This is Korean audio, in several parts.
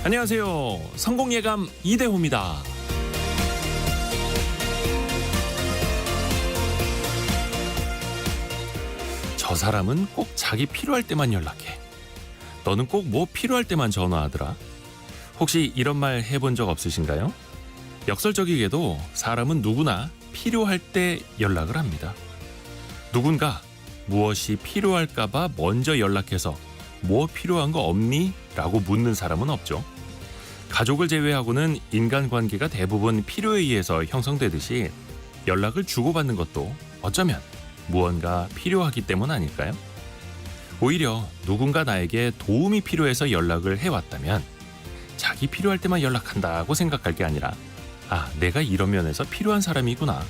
안녕하세요. 성공예감 이대호입니다. 저 사람은 꼭 자기 필요할 때만 연락해. 너는 꼭 뭐 필요할 때만 전화하더라. 혹시 이런 말 해본 적 없으신가요? 역설적이게도 사람은 누구나 필요할 때 연락을 합니다. 누군가 무엇이 필요할까봐 먼저 연락해서 뭐 필요한 거 없니? 라고 묻는 사람은 없죠. 가족을 제외하고는 인간관계가 대부분 필요에 의해서 형성되듯이 연락을 주고받는 것도 어쩌면 무언가 필요하기 때문 아닐까요? 오히려 누군가 나에게 도움이 필요해서 연락을 해왔다면 자기 필요할 때만 연락한다고 생각할 게 아니라 내가 이런 면에서 필요한 사람이구나.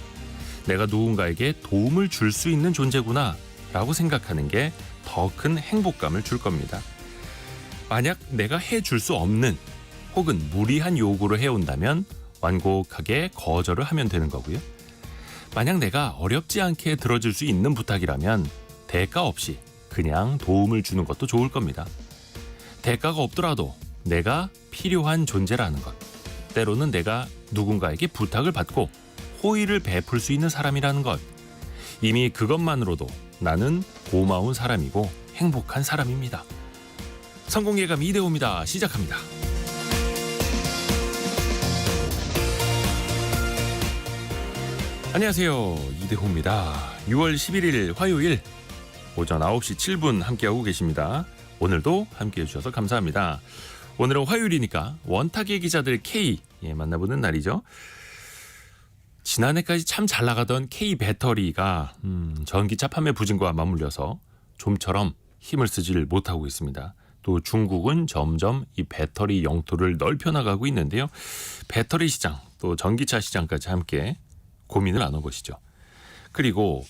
내가 누군가에게 도움을 줄 수 있는 존재구나 라고 생각하는 게 더 큰 행복감을 줄 겁니다. 만약 내가 해줄 수 없는 혹은 무리한 요구를 해온다면 완곡하게 거절을 하면 되는 거고요. 만약 내가 어렵지 않게 들어줄 수 있는 부탁이라면 대가 없이 그냥 도움을 주는 것도 좋을 겁니다. 대가가 없더라도 내가 필요한 존재라는 것. 때로는 내가 누군가에게 부탁을 받고 호의를 베풀 수 있는 사람이라는 것. 이미 그것만으로도 나는 고마운 사람이고 행복한 사람입니다. 성공예감 이대호입니다. 시작합니다. 안녕하세요. 이대호입니다. 6월 11일 화요일 오전 9시 7분 함께하고 계십니다. 오늘도 함께해 주셔서 감사합니다. 오늘은 화요일이니까 원탁의 기자들 K 만나보는 날이죠. 지난해까지 참 잘 나가던 K 배터리가 전기차 판매 부진과 맞물려서 좀처럼 힘을 쓰질 못하고 있습니다. 또 중국은 점점 이 배터리 영토를 넓혀나가고 있는데요. 배터리 시장 또 전기차 시장까지 함께 고민을 나눠보시죠. 그리고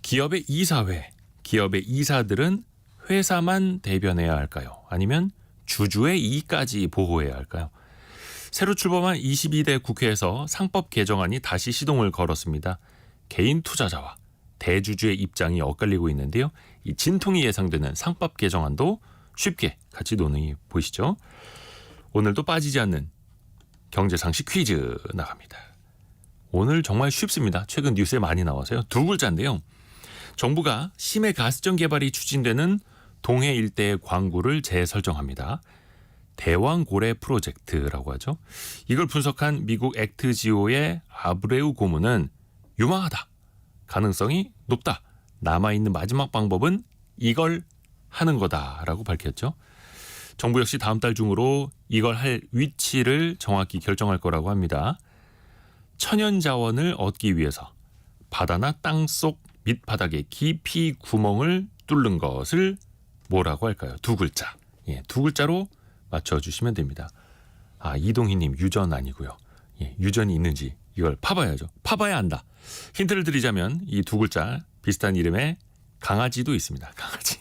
기업의 이사회, 기업의 이사들은 회사만 대변해야 할까요? 아니면 주주의 이익까지 보호해야 할까요? 새로 출범한 22대 국회에서 상법 개정안이 다시 시동을 걸었습니다. 개인 투자자와 대주주의 입장이 엇갈리고 있는데요. 이 진통이 예상되는 상법 개정안도 쉽게 같이 논의 보시죠. 오늘도 빠지지 않는 경제상식 퀴즈 나갑니다. 오늘 정말 쉽습니다. 최근 뉴스에 많이 나와서요. 두 글자인데요. 정부가 심해 가스전 개발이 추진되는 동해 일대의 광구를 재설정합니다. 대왕고래 프로젝트라고 하죠. 이걸 분석한 미국 액트지오의 아브레우 고문은 유망하다. 가능성이 높다. 남아있는 마지막 방법은 이걸 하는 거다라고 밝혔죠. 정부 역시 다음 달 중으로 이걸 할 위치를 정확히 결정할 거라고 합니다. 천연자원을 얻기 위해서 바다나 땅속 밑바닥에 깊이 구멍을 뚫는 것을 뭐라고 할까요? 두 글자. 두 글자로 맞춰주시면 됩니다. 이동희님 유전 아니고요. 유전이 있는지 이걸 파봐야죠. 파봐야 안다. 힌트를 드리자면 이 두 글자 비슷한 이름의 강아지도 있습니다. 강아지.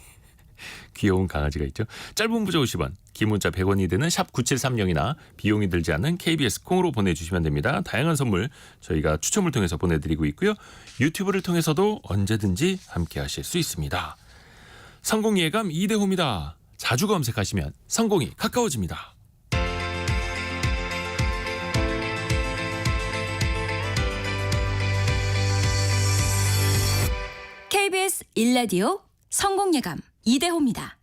귀여운 강아지가 있죠. 짧은 문자 50원, 긴 문자 100원이 되는 샵 9730이나 비용이 들지 않는 KBS 콩으로 보내주시면 됩니다. 다양한 선물 저희가 추첨을 통해서 보내드리고 있고요. 유튜브를 통해서도 언제든지 함께 하실 수 있습니다. 성공예감 이대호입니다. 자주 검색하시면 성공이 가까워집니다. KBS 1라디오 성공예감 이대호입니다.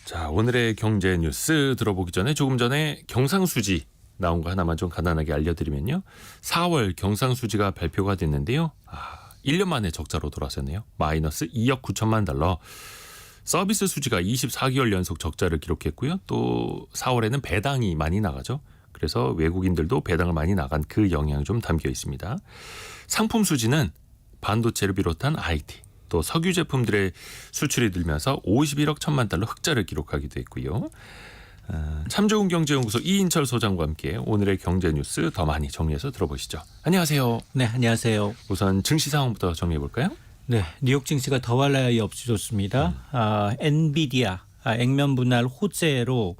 자, 오늘의 경제 뉴스 들어보기 전에 조금 전에 경상수지 나온 거 하나만 좀 간단하게 알려드리면요. 4월 경상수지가 발표가 됐는데요. 1년 만에 적자로 돌아섰네요. 마이너스 2억 9천만 달러. 서비스 수지가 24개월 연속 적자를 기록했고요. 또 4월에는 배당이 많이 나가죠. 그래서 외국인들도 배당을 많이 나간 그 영향이 좀 담겨 있습니다. 상품 수지는 반도체를 비롯한 IT, 또 석유 제품들의 수출이 늘면서 51억 1천만 달러 흑자를 기록하기도 했고요. 참 좋은 경제연구소 이인철 소장과 함께 오늘의 경제 뉴스 더 많이 정리해서 들어보시죠. 안녕하세요. 네, 안녕하세요. 우선 증시 상황부터 정리해 볼까요? 네, 뉴욕 증시가 더할 나위 없이 좋습니다. 엔비디아, 액면 분할 호재로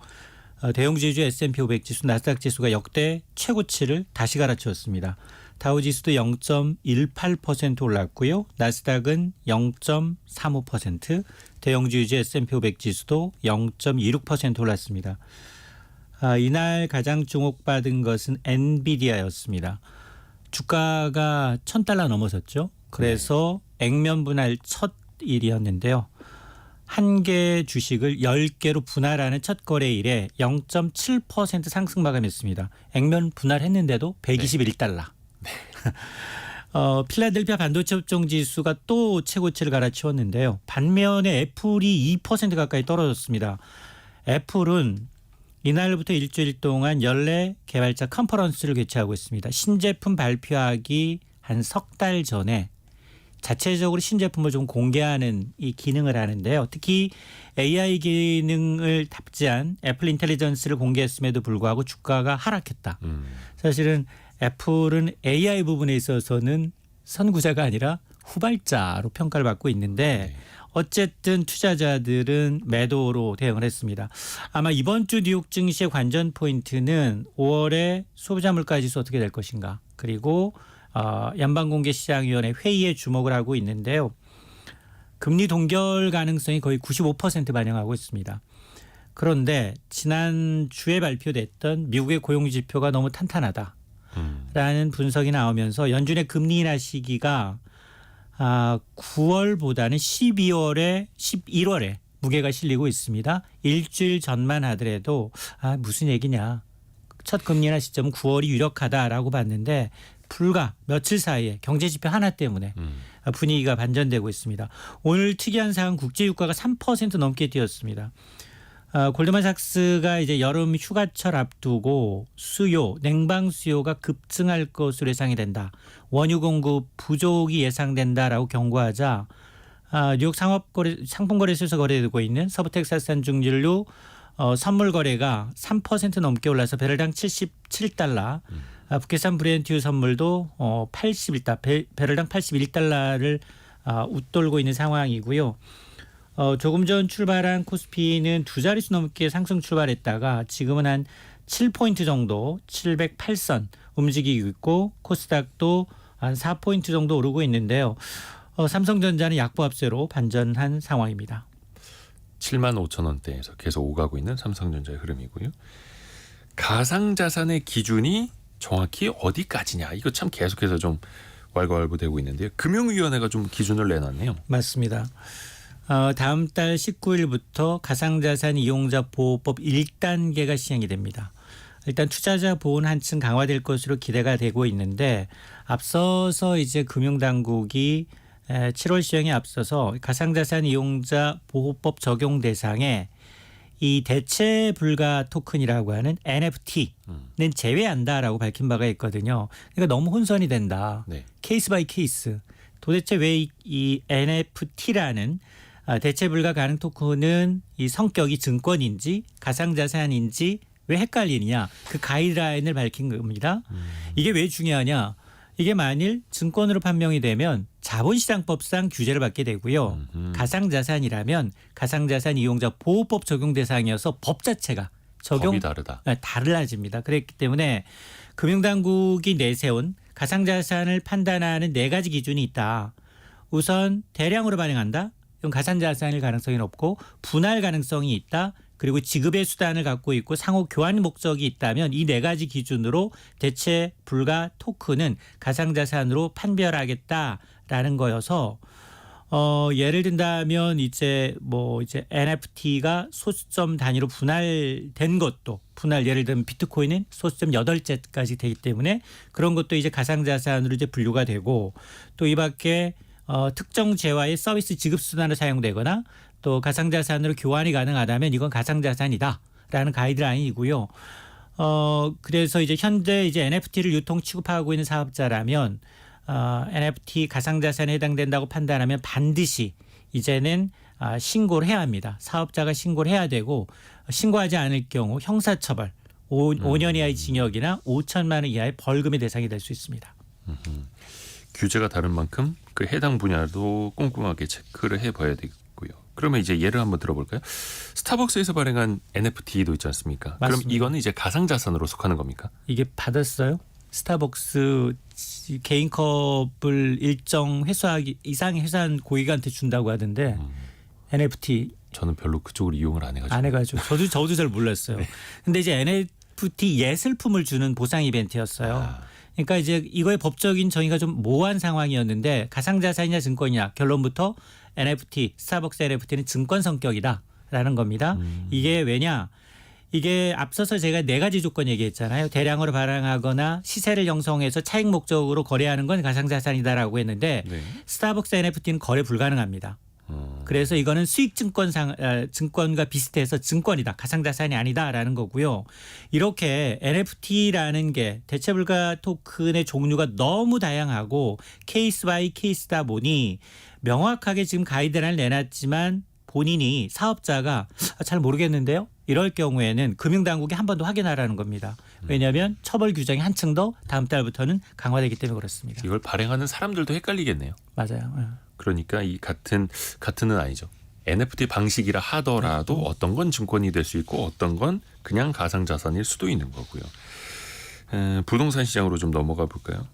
대형주주 S&P 500 지수, 나스닥 지수가 역대 최고치를 다시 갈아치웠습니다. 다우지수도 0.18% 올랐고요. 나스닥은 0.35%, 대형주주 S&P 500 지수도 0.26% 올랐습니다. 이날 가장 주목받은 것은 엔비디아였습니다. 주가가 $1,000 넘어섰죠. 그래서 액면 분할 첫 일이었는데요. 한 개 주식을 10개로 분할하는 첫 거래일에 0.7% 상승 마감했습니다. 액면 분할했는데도 $121. 필라델피아 반도체 업종 지수가 또 최고치를 갈아치웠는데요. 반면에 애플이 2% 가까이 떨어졌습니다. 애플은 이날부터 일주일 동안 연례 개발자 컨퍼런스를 개최하고 있습니다. 신제품 발표하기 한 석 달 전에 자체적으로 신제품을 좀 공개하는 이 기능을 하는데요. 특히 AI 기능을 탑재한 애플 인텔리전스를 공개했음에도 불구하고 주가가 하락했다. 사실은 애플은 AI 부분에 있어서는 선구자가 아니라 후발자로 평가를 받고 있는데 어쨌든 투자자들은 매도로 대응을 했습니다. 아마 이번 주 뉴욕 증시의 관전 포인트는 5월에 소비자 물가 지수 어떻게 될 것인가. 그리고 연방공개시장위원회 회의에 주목을 하고 있는데요. 금리 동결 가능성이 거의 95% 반영하고 있습니다. 그런데 지난주에 발표됐던 미국의 고용지표가 너무 탄탄하다라는 분석이 나오면서 연준의 금리 인하 시기가 9월보다는 12월에 11월에 무게가 실리고 있습니다. 일주일 전만 하더라도 무슨 얘기냐. 첫 금리 인하 시점은 9월이 유력하다라고 봤는데 불과 며칠 사이에 경제지표 하나 때문에 분위기가 반전되고 있습니다. 오늘 특이한 사항 국제유가가 3% 넘게 뛰었습니다. 골드만삭스가 이제 여름 휴가철 앞두고 냉방 수요가 급증할 것으로 예상이 된다. 원유 공급 부족이 예상된다라고 경고하자 뉴욕 상품거래소에서 거래되고 있는 서부 텍사스산 중진류 선물 거래가 3% 넘게 올라서 배럴당 $77. 북해산 브렌트 선물도 배럴당 $81를 웃돌고 있는 상황이고요. 조금 전 출발한 코스피는 두 자릿수 넘게 상승 출발했다가 지금은 한 7포인트 정도 708선 움직이고 있고 코스닥도 한 4포인트 정도 오르고 있는데요. 삼성전자는 약보합세로 반전한 상황입니다. 75,000원대에서 계속 오가고 있는 삼성전자의 흐름이고요. 가상자산의 기준이 정확히 어디까지냐. 이거 참 계속해서 좀 왈가왈부되고 있는데요. 금융위원회가 좀 기준을 내놨네요. 맞습니다. 다음 달 19일부터 가상자산 이용자 보호법 1단계가 시행이 됩니다. 일단 투자자 보호는 한층 강화될 것으로 기대가 되고 있는데 앞서서 이제 금융당국이 7월 시행에 앞서서 가상자산 이용자 보호법 적용 대상에 이 대체 불가 토큰이라고 하는 NFT는 제외한다라고 밝힌 바가 있거든요. 그러니까 너무 혼선이 된다. 네. 케이스 바이 케이스. 도대체 왜 이 NFT라는 대체 불가 가능 토큰은 이 성격이 증권인지 가상자산인지 왜 헷갈리느냐. 그 가이드라인을 밝힌 겁니다. 이게 왜 중요하냐. 이게 만일 증권으로 판명이 되면 자본시장법상 규제를 받게 되고요. 가상자산이라면 가상자산 이용자 보호법 적용 대상이어서 법 자체가 법이 다르다. 달라집니다. 그랬기 때문에 금융당국이 내세운 가상자산을 판단하는 4가지 기준이 있다. 우선 대량으로 발행한다. 이건 가상자산일 가능성이 높고 분할 가능성이 있다. 그리고 지급의 수단을 갖고 있고 상호 교환 목적이 있다면 이 4가지 기준으로 대체 불가 토큰은 가상자산으로 판별하겠다라는 거여서 예를 든다면 이제 NFT가 소수점 단위로 분할된 것도 예를 들면 비트코인은 소수점 8개까지 되기 때문에 그런 것도 이제 가상자산으로 이제 분류가 되고 또 이 밖에 특정 재화의 서비스 지급 수단으로 사용되거나 또 가상자산으로 교환이 가능하다면 이건 가상자산이다라는 가이드라인이고요. 그래서 이제 현재 이제 NFT를 유통 취급하고 있는 사업자라면 NFT 가상자산에 해당된다고 판단하면 반드시 이제는 신고를 해야 합니다. 사업자가 신고를 해야 되고 신고하지 않을 경우 형사처벌 5년 이하의 징역이나 5천만 원 이하의 벌금의 대상이 될 수 있습니다. 규제가 다른 만큼 그 해당 분야도 꼼꼼하게 체크를 해봐야 되고요. 그러면 이제 예를 한번 들어볼까요? 스타벅스에서 발행한 NFT도 있지 않습니까? 맞습니다. 그럼 이거는 이제 가상자산으로 속하는 겁니까? 이게 받았어요? 스타벅스 개인컵을 일정 이상의 회사한 고객한테 준다고 하던데 NFT 저는 별로 그쪽을 이용을 안 해가지고. 저도 잘 몰랐어요. 근데 이제 NFT 예술품을 주는 보상 이벤트였어요. 아. 그러니까 이제 이거의 법적인 정의가 좀 모호한 상황이었는데 가상자산이냐 증권이냐 결론부터 NFT, 스타벅스 NFT는 증권 성격이다라는 겁니다. 이게 왜냐? 이게 앞서서 제가 4가지 조건 얘기했잖아요. 대량으로 발행하거나 시세를 형성해서 차익 목적으로 거래하는 건 가상자산이다라고 했는데 네. 스타벅스 NFT는 거래 불가능합니다. 그래서 이거는 수익 증권과 비슷해서 증권이다. 가상자산이 아니다라는 거고요. 이렇게 NFT라는 게 대체 불가 토큰의 종류가 너무 다양하고 케이스 바이 케이스다 보니 명확하게 지금 가이드라인을 내놨지만 본인이 사업자가 잘 모르겠는데요. 이럴 경우에는 금융당국이 한 번 더 확인하라는 겁니다. 왜냐하면 처벌 규정이 한층 더 다음 달부터는 강화되기 때문에 그렇습니다. 이걸 발행하는 사람들도 헷갈리겠네요. 맞아요. 그러니까 이 같은은 아니죠. NFT 방식이라 하더라도 어떤 건 증권이 될 수 있고 어떤 건 그냥 가상자산일 수도 있는 거고요. 부동산 시장으로 좀 넘어가 볼까요?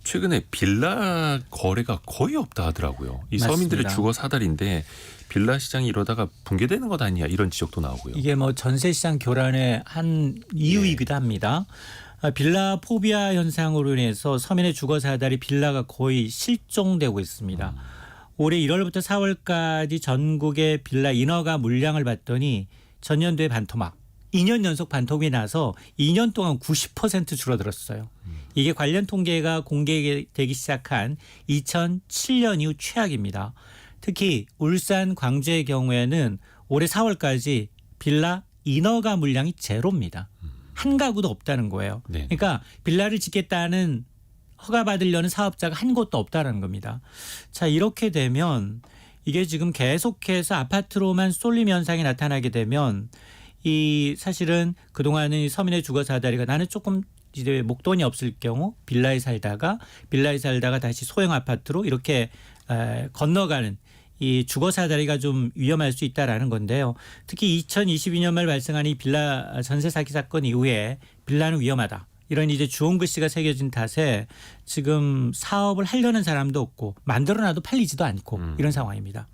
최근에 빌라 거래가 거의 없다 하더라고요. 이 맞습니다. 서민들의 주거 사달인데 빌라 시장이 이러다가 붕괴되는 것 아니냐 이런 지적도 나오고요. 이게 뭐 전세 시장 교란의 한 이유이기도 합니다. 빌라 포비아 현상으로 인해서 서민의 주거 사달이 빌라가 거의 실종되고 있습니다. 올해 1월부터 4월까지 전국의 빌라 인허가 물량을 봤더니 전년도에 반토막 2년 연속 반토막이 나서 2년 동안 90% 줄어들었어요. 이게 관련 통계가 공개되기 시작한 2007년 이후 최악입니다. 특히 울산, 광주의 경우에는 올해 4월까지 빌라 인허가 물량이 제로입니다. 한 가구도 없다는 거예요. 네. 그러니까 빌라를 짓겠다는 허가받으려는 사업자가 한 곳도 없다는 겁니다. 자, 이렇게 되면 이게 지금 계속해서 아파트로만 쏠림 현상이 나타나게 되면 이 사실은 그동안은 서민의 주거 사다리가 나는 조금 이제 목돈이 없을 경우 빌라에 살다가 다시 소형 아파트로 이렇게 건너가는 이 주거 사다리가 좀 위험할 수 있다라는 건데요. 특히 2022년 말 발생한 이 빌라 전세 사기 사건 이후에 빌라는 위험하다. 이런 이제 주홍 글씨가 새겨진 탓에 지금 사업을 하려는 사람도 없고 만들어놔도 팔리지도 않고 이런 상황입니다.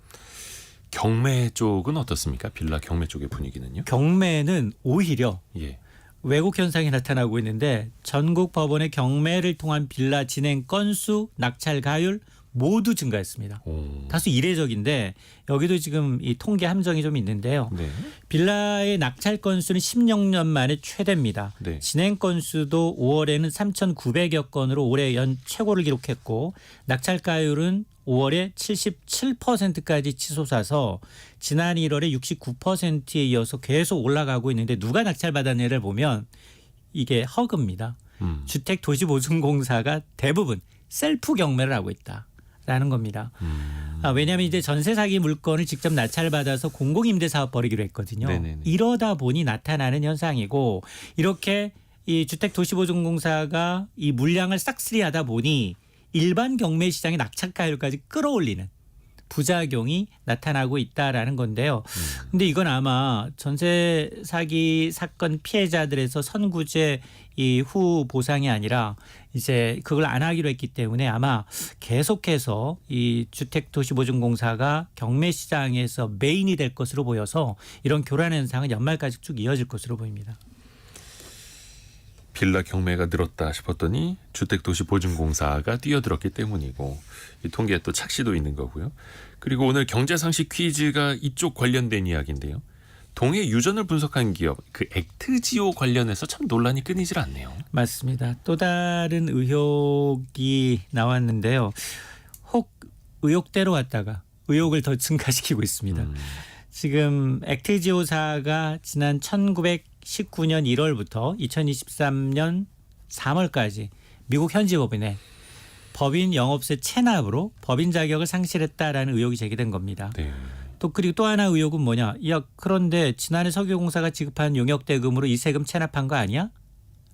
경매 쪽은 어떻습니까? 빌라 경매 쪽의 분위기는요? 경매는 오히려 예. 왜곡 현상이 나타나고 있는데 전국 법원의 경매를 통한 빌라 진행 건수, 낙찰 가율 모두 증가했습니다. 오. 다소 이례적인데 여기도 지금 이 통계 함정이 좀 있는데요. 네. 빌라의 낙찰 건수는 16년 만에 최대입니다. 네. 진행 건수도 5월에는 3,900여 건으로 올해 연 최고를 기록했고 낙찰가율은 5월에 77%까지 치솟아서 지난 1월에 69%에 이어서 계속 올라가고 있는데 누가 낙찰받았냐를 보면 이게 허그입니다. 주택도시보증공사가 대부분 셀프 경매를 하고 있다라는 겁니다. 왜냐하면 이제 전세 사기 물건을 직접 낙찰받아서 공공임대사업 벌이기로 했거든요. 네네네. 이러다 보니 나타나는 현상이고 이렇게 이 주택도시보증공사가 이 물량을 싹쓸이하다 보니 일반 경매 시장의 낙찰가율까지 끌어올리는 부작용이 나타나고 있다라는 건데요. 근데 이건 아마 전세 사기 사건 피해자들에서 선구제 이후 보상이 아니라 이제 그걸 안 하기로 했기 때문에 아마 계속해서 이 주택도시보증공사가 경매 시장에서 메인이 될 것으로 보여서 이런 교란 현상은 연말까지 쭉 이어질 것으로 보입니다. 빌라 경매가 늘었다 싶었더니 주택도시보증공사가 뛰어들었기 때문이고 이 통계에 또 착시도 있는 거고요. 그리고 오늘 경제상식 퀴즈가 이쪽 관련된 이야기인데요. 동해 유전을 분석한 기업 그 액트지오 관련해서 참 논란이 끊이질 않네요. 맞습니다. 또 다른 의혹이 나왔는데요. 혹 의혹대로 왔다가 의혹을 더 증가시키고 있습니다. 지금 액트지오사가 지난 1919년 1월부터 2023년 3월까지 미국 현지 법인에 법인 영업세 체납으로 법인 자격을 상실했다라는 의혹이 제기된 겁니다. 네. 그리고 또 하나 의혹은 뭐냐? 야, 그런데 지난해 석유공사가 지급한 용역대금으로 이 세금 체납한 거 아니야?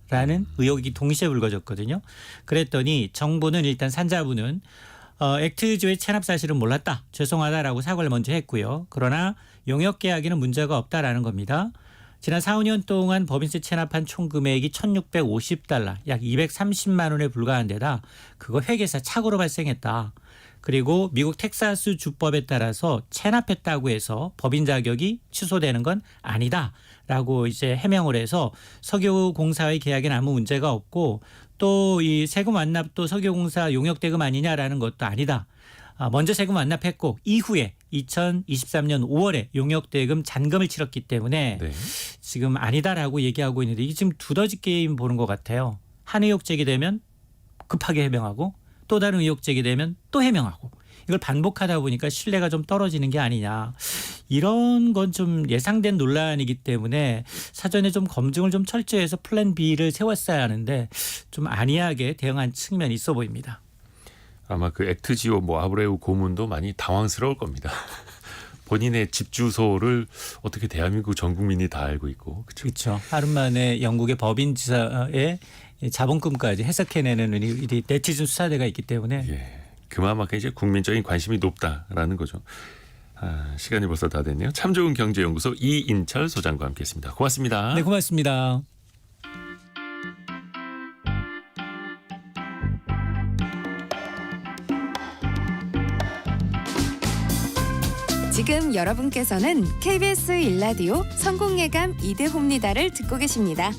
라는 의혹이 동시에 불거졌거든요. 그랬더니 정부는 일단 산자부는 액트지오의 체납 사실은 몰랐다. 죄송하다라고 사과를 먼저 했고요. 그러나 용역 계약에는 문제가 없다라는 겁니다. 지난 4, 5년 동안 법인세 체납한 총 금액이 1,650달러, 약 230만 원에 불과한 데다 그거 회계사 착오로 발생했다. 그리고 미국 텍사스 주법에 따라서 체납했다고 해서 법인 자격이 취소되는 건 아니다라고 이제 해명을 해서 석유공사의 계약에는 아무 문제가 없고 또 이 세금 완납도 석유공사 용역대금 아니냐라는 것도 아니다. 먼저 세금 완납했고 이후에 2023년 5월에 용역대금 잔금을 치렀기 때문에 네. 지금 아니다라고 얘기하고 있는데 이게 지금 두더지 게임 보는 것 같아요. 한 의혹 제기되면 급하게 해명하고 또 다른 의혹 제기되면 또 해명하고 이걸 반복하다 보니까 신뢰가 좀 떨어지는 게 아니냐. 이런 건 좀 예상된 논란이기 때문에 사전에 좀 검증을 좀 철저히 해서 플랜 B를 세웠어야 하는데 좀 안이하게 대응한 측면이 있어 보입니다. 아마 그 액트지오 뭐 아브레우 고문도 많이 당황스러울 겁니다. 본인의 집 주소를 어떻게 대한민국 전 국민이 다 알고 있고. 그렇죠. 하루 만에 영국의 법인지사의 자본금까지 해석해내는 이 네티즌 수사대가 있기 때문에 예. 그만큼 이제 국민적인 관심이 높다라는 거죠. 시간이 벌써 다 됐네요. 참 좋은 경제연구소 이인철 소장과 함께했습니다. 고맙습니다. 네, 고맙습니다. 지금 여러분께서는 KBS 일라디오 성공예감 이대호입니다를 듣고 계십니다.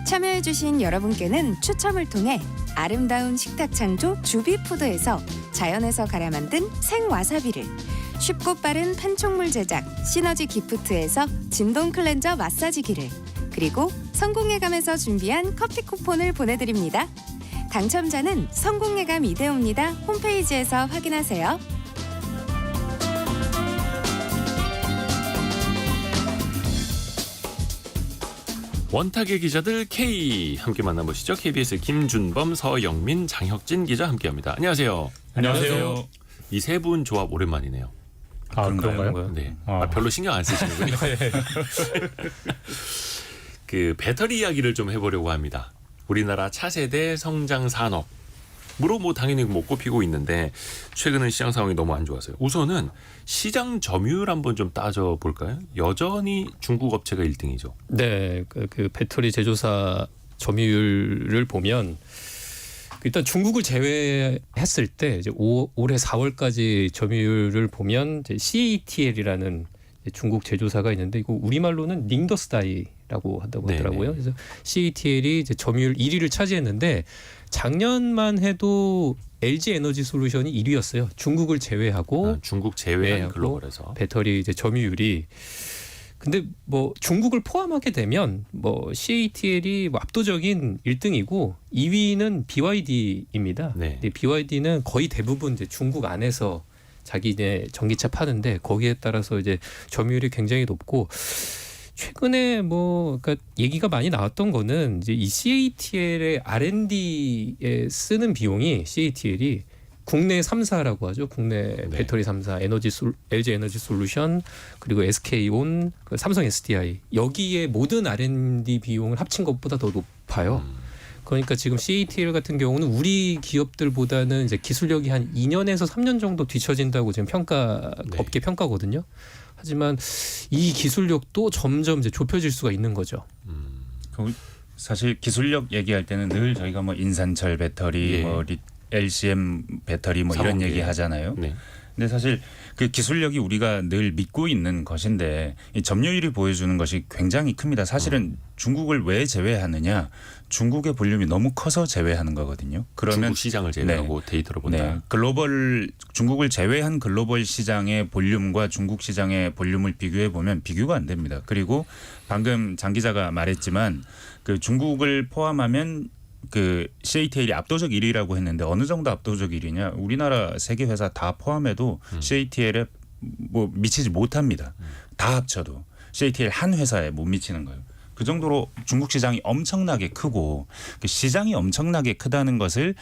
참여해주신 여러분께는 추첨을 통해 아름다운 식탁 창조 주비푸드에서 자연에서 갈아 만든 생와사비를, 쉽고 빠른 판촉물 제작 시너지 기프트에서 진동 클렌저 마사지기를, 그리고 성공예감에서 준비한 커피 쿠폰을 보내드립니다. 당첨자는 성공예감 이대호입니다 홈페이지에서 확인하세요. 원탁의 기자들 K 함께 만나보시죠. KBS 김준범, 서영민, 장혁진 기자 함께합니다. 안녕하세요. 안녕하세요. 이 세 분 조합 오랜만이네요. 그런가요? 네. 별로 신경 안 쓰시는군요. 그 배터리 이야기를 좀 해보려고 합니다. 우리나라 차세대 성장 산업. 무로 뭐 당연히 뭐 꼽히고 있는데 최근은 시장 상황이 너무 안 좋아서요. 우선은 시장 점유율 한번 좀 따져볼까요? 여전히 중국 업체가 1등이죠. 네, 그 배터리 제조사 점유율을 보면 일단 중국을 제외했을 때 이제 올해 4월까지 점유율을 보면 이제 CATL이라는 중국 제조사가 있는데 이거 우리말로는 닝더스다이라고 한다고 네네. 하더라고요. 그래서 CATL이 이제 점유율 1위를 차지했는데 작년만 해도 LG 에너지 솔루션이 1위였어요. 중국을 제외하고 중국 제외한 제외하고 글로벌에서. 배터리 이제 점유율이. 근데 뭐 중국을 포함하게 되면 뭐 CATL이 뭐 압도적인 1등이고 2위는 BYD입니다. 네. 근데 BYD는 거의 대부분 이제 중국 안에서 자기네 전기차 파는데 거기에 따라서 이제 점유율이 굉장히 높고 최근에 뭐 그러니까 얘기가 많이 나왔던 거는 이제 이 CATL의 R&D에 쓰는 비용이 CATL이 국내 3사라고 하죠. 국내 네. 배터리 3사 LG 에너지 솔루션 그리고 SK온, 삼성 SDI 여기에 모든 R&D 비용을 합친 것보다 더 높아요. 그러니까 지금 CATL 같은 경우는 우리 기업들보다는 이제 기술력이 한 2년에서 3년 정도 뒤처진다고 지금 네. 업계 평가거든요. 하지만 이 기술력도 점점 이제 좁혀질 수가 있는 거죠. 사실 기술력 얘기할 때는 늘 저희가 뭐 인산철 배터리, 예. 뭐 LCM 배터리 뭐 이런 상업계. 얘기 하잖아요. 네. 근데 사실 그 기술력이 우리가 늘 믿고 있는 것인데 이 점유율이 보여주는 것이 굉장히 큽니다. 사실은 중국을 왜 제외하느냐? 중국의 볼륨이 너무 커서 제외하는 거거든요. 그러면 중국 시장을 제외하고 데이터로 본다. 네, 중국을 제외한 글로벌 시장의 볼륨과 중국 시장의 볼륨을 비교해 보면 비교가 안 됩니다. 그리고 방금 장 기자가 말했지만 그 중국을 포함하면 그 CATL이 압도적 1위라고 했는데 어느 정도 압도적 1위냐? 우리나라 세계 회사 다 포함해도 CATL에 뭐 미치지 못합니다. 다 합쳐도 CATL 한 회사에 못 미치는 거예요. 그 정도로 중국 시장이 엄청나게 크고 그 시장이 엄청나게 크다는 것을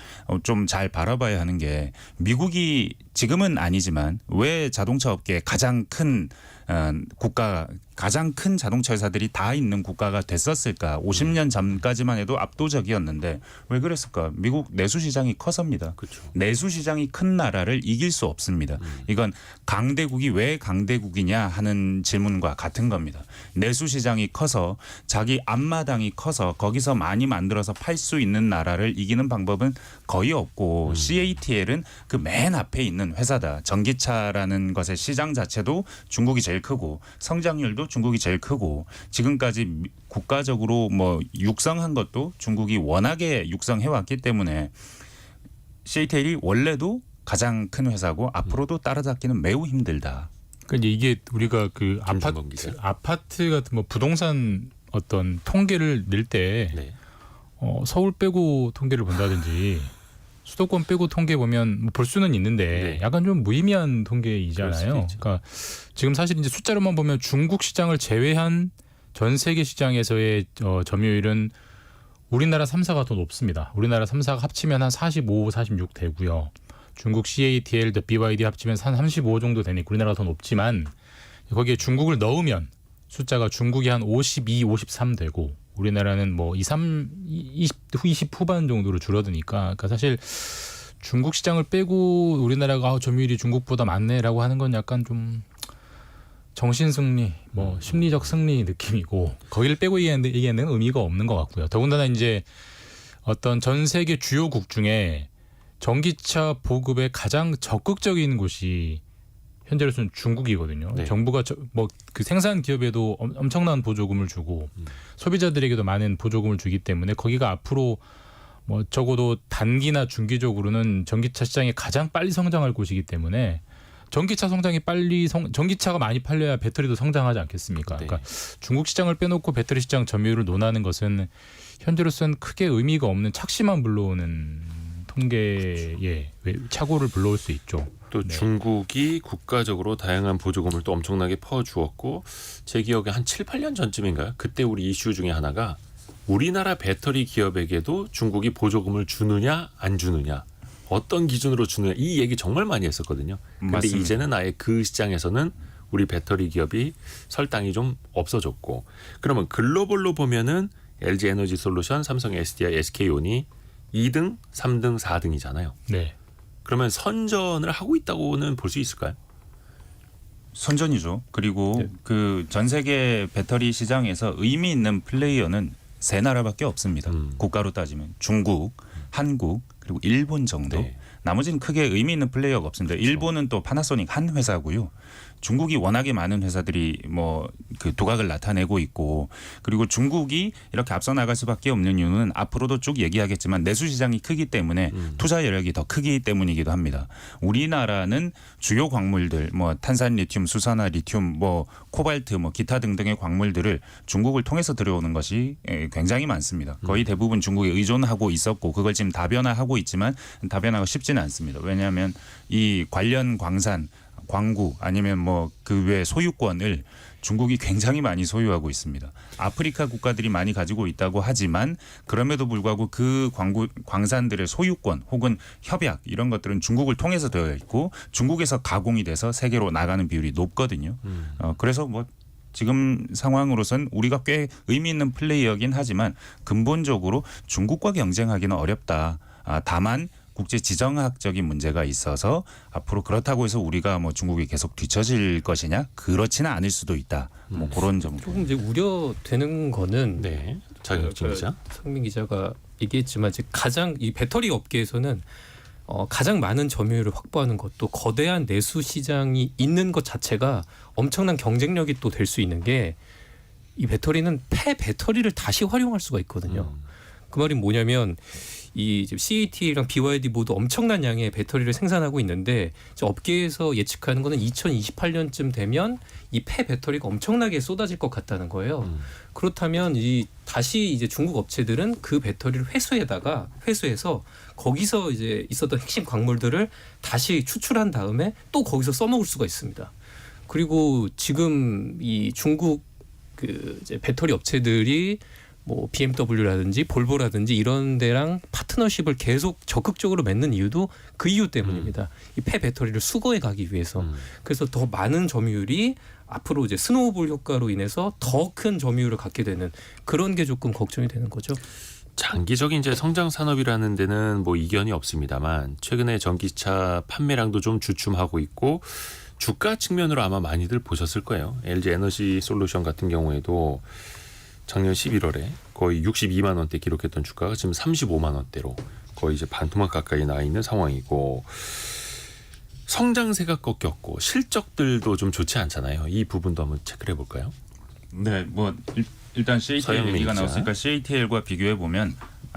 좀 잘 바라봐야 하는 게 미국이 지금은 아니지만 왜 자동차 업계의 가장 큰 국가 가장 큰 자동차 회사들이 다 있는 국가가 됐었을까? 50년 전까지만 해도 압도적이었는데 왜 그랬을까? 미국 내수 시장이 커서입니다. 그렇죠. 내수 시장이 큰 나라를 이길 수 없습니다. 이건 강대국이 왜 강대국이냐 하는 질문과 같은 겁니다. 내수 시장이 커서 자기 앞마당이 커서 거기서 많이 만들어서 팔 수 있는 나라를 이기는 방법은 거의 없고 CATL은 그 맨 앞에 있는 회사다. 전기차라는 것의 시장 자체도 중국이 제일 크고 성장률도 중국이 제일 크고 지금까지 국가적으로 뭐 육성한 것도 중국이 워낙에 육성해 왔기 때문에 CATL이 원래도 가장 큰 회사고 앞으로도 따라잡기는 매우 힘들다. 그러니까 이게 우리가 그 김준범 기자. 아파트 같은 뭐 부동산 어떤 통계를 낼 때 네. 서울 빼고 통계를 본다든지 수도권 빼고 통계 보면 뭐 볼 수는 있는데 네. 약간 좀 무의미한 그럴 통계이잖아요. 수도 있죠. 그러니까 지금 사실 이제 숫자로만 보면 중국 시장을 제외한 전 세계 시장에서의 점유율은 우리나라 3사가 더 높습니다. 우리나라 3사가 합치면 한 45, 46 되고요. 중국 CATL, BYD 합치면 한 35 정도 되니까 우리나라가 더 높지만 거기에 중국을 넣으면 숫자가 중국이 한 52, 53 되고 우리나라는 뭐 20 후반 정도로 줄어드니까 그러니까 사실 중국 시장을 빼고 우리나라가 점유율이 중국보다 많네라고 하는 건 약간 좀 정신 승리, 뭐 심리적 승리 느낌이고 거기를 빼고 얘기하는 의미가 없는 것 같고요. 더군다나 이제 어떤 전 세계 주요국 중에 전기차 보급에 가장 적극적인 곳이 현재로서는 중국이거든요. 네. 정부가 뭐 그 생산 기업에도 엄청난 보조금을 주고 소비자들에게도 많은 보조금을 주기 때문에 거기가 앞으로 뭐 적어도 단기나 중기적으로는 전기차 시장이 가장 빨리 성장할 곳이기 때문에 전기차 성장이 전기차가 많이 팔려야 배터리도 성장하지 않겠습니까? 네. 그러니까 중국 시장을 빼놓고 배터리 시장 점유율을 논하는 것은 현재로서는 크게 의미가 없는 착시만 불러오는 통계의 착오를 불러올 수 있죠. 또 네. 중국이 국가적으로 다양한 보조금을 또 엄청나게 퍼주었고 제 기억에 한 7, 8년 전쯤인가요? 그때 우리 이슈 중에 하나가 우리나라 배터리 기업에게도 중국이 보조금을 주느냐 안 주느냐 어떤 기준으로 주느냐 이 얘기 정말 많이 했었거든요. 그런데 맞습니다. 이제는 아예 그 시장에서는 우리 배터리 기업이 설당이 좀 없어졌고 그러면 글로벌로 보면은 LG 에너지 솔루션, 삼성 SDI, SK온이 2등, 3등, 4등이잖아요. 네. 그러면 선전을 하고 있다고는 볼 수 있을까요? 선전이죠. 그리고 네. 그 전 세계 배터리 시장에서 의미 있는 플레이어는 세 나라밖에 없습니다. 국가로 따지면 중국, 한국 그리고 일본 정도. 네. 나머지는 크게 의미 있는 플레이어가 없습니다. 일본은 또 파나소닉 한 회사고요. 중국이 워낙에 많은 회사들이 뭐 그 두각을 나타내고 있고 그리고 중국이 이렇게 앞서 나갈 수밖에 없는 이유는 앞으로도 쭉 얘기하겠지만 내수 시장이 크기 때문에 투자 여력이 더 크기 때문이기도 합니다. 우리나라는 주요 광물들 뭐 탄산 리튬, 수산화 리튬, 뭐 코발트, 뭐 기타 등등의 광물들을 중국을 통해서 들여오는 것이 굉장히 많습니다. 거의 대부분 중국에 의존하고 있었고 그걸 지금 다변화하고 있지만 다변화가 쉽지는 않습니다. 왜냐하면 이 관련 광산 광구 아니면 뭐 그 외 소유권을 중국이 굉장히 많이 소유하고 있습니다. 아프리카 국가들이 많이 가지고 있다고 하지만 그럼에도 불구하고 그 광산들의 소유권 혹은 협약 이런 것들은 중국을 통해서 되어 있고 중국에서 가공이 돼서 세계로 나가는 비율이 높거든요. 그래서 뭐 지금 상황으로선 우리가 꽤 의미 있는 플레이어긴 하지만 근본적으로 중국과 경쟁하기는 어렵다. 다만 국제 지정학적인 문제가 있어서 앞으로 그렇다고 해서 우리가 뭐 중국이 계속 뒤처질 것이냐 그렇지는 않을 수도 있다. 뭐 그런 점. 조금 이제 우려되는 거는 네. 자격증 기자. 성민 기자가 얘기했지만 이제 가장 이 배터리 업계에서는 가장 많은 점유율을 확보하는 것도 거대한 내수 시장이 있는 것 자체가 엄청난 경쟁력이 또 될 수 있는 게 이 배터리는 폐 배터리를 다시 활용할 수가 있거든요. 그 말이 뭐냐면 이 CATL이랑 BYD 모두 엄청난 양의 배터리를 생산하고 있는데 업계에서 예측하는 거는 2028년쯤 되면 이 폐 배터리가 엄청나게 쏟아질 것 같다는 거예요. 그렇다면 다시 이제 중국 업체들은 그 배터리를 회수해서 거기서 이제 있었던 핵심 광물들을 다시 추출한 다음에 또 거기서 써먹을 수가 있습니다. 그리고 지금 이 중국 그 이제 배터리 업체들이 뭐 BMW라든지 볼보라든지 이런 데랑 파트너십을 계속 적극적으로 맺는 이유도 그 이유 때문입니다. 이 폐배터리를 수거해 가기 위해서. 그래서 더 많은 점유율이 앞으로 이제 스노우볼 효과로 인해서 더 큰 점유율을 갖게 되는 그런 게 조금 걱정이 되는 거죠. 장기적인 이제 성장 산업이라는 데는 뭐 이견이 없습니다만 최근에 전기차 판매량도 좀 주춤하고 있고 주가 측면으로 아마 많이들 보셨을 거예요. LG 에너지 솔루션 같은 경우에도 작년 11월에 거의 62만 원대 기록했던 주가가 지금 35만 원대로 거의 이제 반토막 가까이 나 있는 상황이고 성장세가 꺾였고 실적들도 좀 좋지 않잖아요. 이 부분도 한번 체크를 해볼까요? 네, 뭐 일단 CATL 서영민 얘기가 기자. 나왔으니까 CATL과 비교해 보면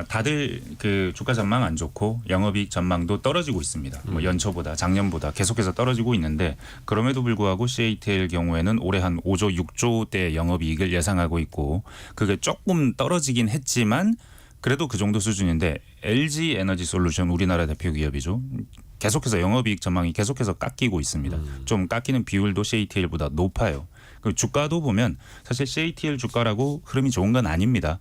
다들 그 주가 전망 안 좋고 영업이익 전망도 떨어지고 있습니다. 뭐 연초보다 작년보다 계속해서 떨어지고 있는데 그럼에도 불구하고 CATL 경우에는 올해 한 5조 6조대 영업이익을 예상하고 있고 그게 조금 떨어지긴 했지만 그래도 그 정도 수준인데 LG 에너지 솔루션 우리나라 대표 기업이죠. 계속해서 영업이익 전망이 계속해서 깎이고 있습니다. 좀 깎이는 비율도 CATL보다 높아요. 그 주가도 보면 사실 CATL 주가라고 흐름이 좋은 건 아닙니다.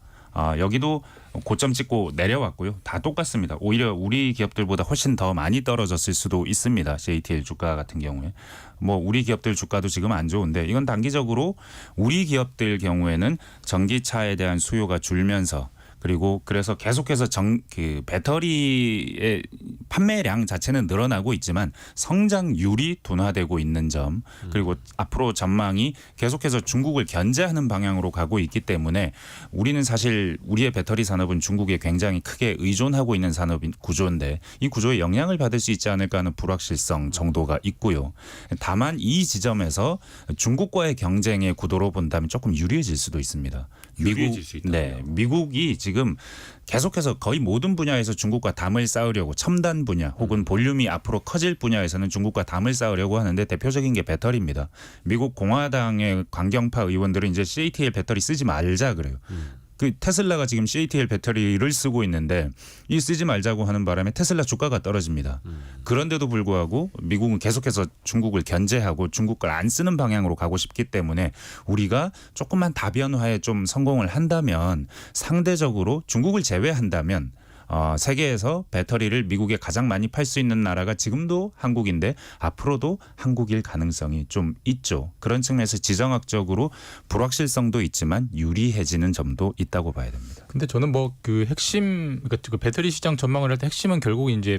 여기도 고점 찍고 내려왔고요. 다 똑같습니다. 오히려 우리 기업들보다 훨씬 더 많이 떨어졌을 수도 있습니다. CATL 주가 같은 경우에. 뭐 우리 기업들 주가도 지금 안 좋은데 이건 단기적으로 우리 기업들 경우에는 전기차에 대한 수요가 줄면서 그리고 그래서 계속해서 그 배터리의 판매량 자체는 늘어나고 있지만 성장률이 둔화되고 있는 점 그리고 앞으로 전망이 계속해서 중국을 견제하는 방향으로 가고 있기 때문에 우리는 사실 우리의 배터리 산업은 중국에 굉장히 크게 의존하고 있는 산업인 구조인데 이 구조에 영향을 받을 수 있지 않을까 하는 불확실성 정도가 있고요. 다만 이 지점에서 중국과의 경쟁의 구도로 본다면 조금 유리해질 수도 있습니다. 유리해질 수 있다고요? 네, 미국이 지금 계속해서 거의 모든 분야에서 중국과 담을 쌓으려고 첨단 분야 혹은 볼륨이 앞으로 커질 분야에서는 중국과 담을 쌓으려고 하는데 대표적인 게 배터리입니다. 미국 공화당의 강경파 의원들은 이제 CATL 배터리 쓰지 말자 그래요. 그 테슬라가 지금 CATL 배터리를 쓰고 있는데 이 쓰지 말자고 하는 바람에 테슬라 주가가 떨어집니다. 그런데도 불구하고 미국은 계속해서 중국을 견제하고 중국 걸 안 쓰는 방향으로 가고 싶기 때문에 우리가 조금만 다변화에 좀 성공을 한다면 상대적으로 중국을 제외한다면 세계에서 배터리를 미국에 가장 많이 팔 수 있는 나라가 지금도 한국인데 앞으로도 한국일 가능성이 좀 있죠. 그런 측면에서 지정학적으로 불확실성도 있지만 유리해지는 점도 있다고 봐야 됩니다. 근데 저는 뭐 그 핵심 그러니까 그 배터리 시장 전망을 할 때 핵심은 결국 이제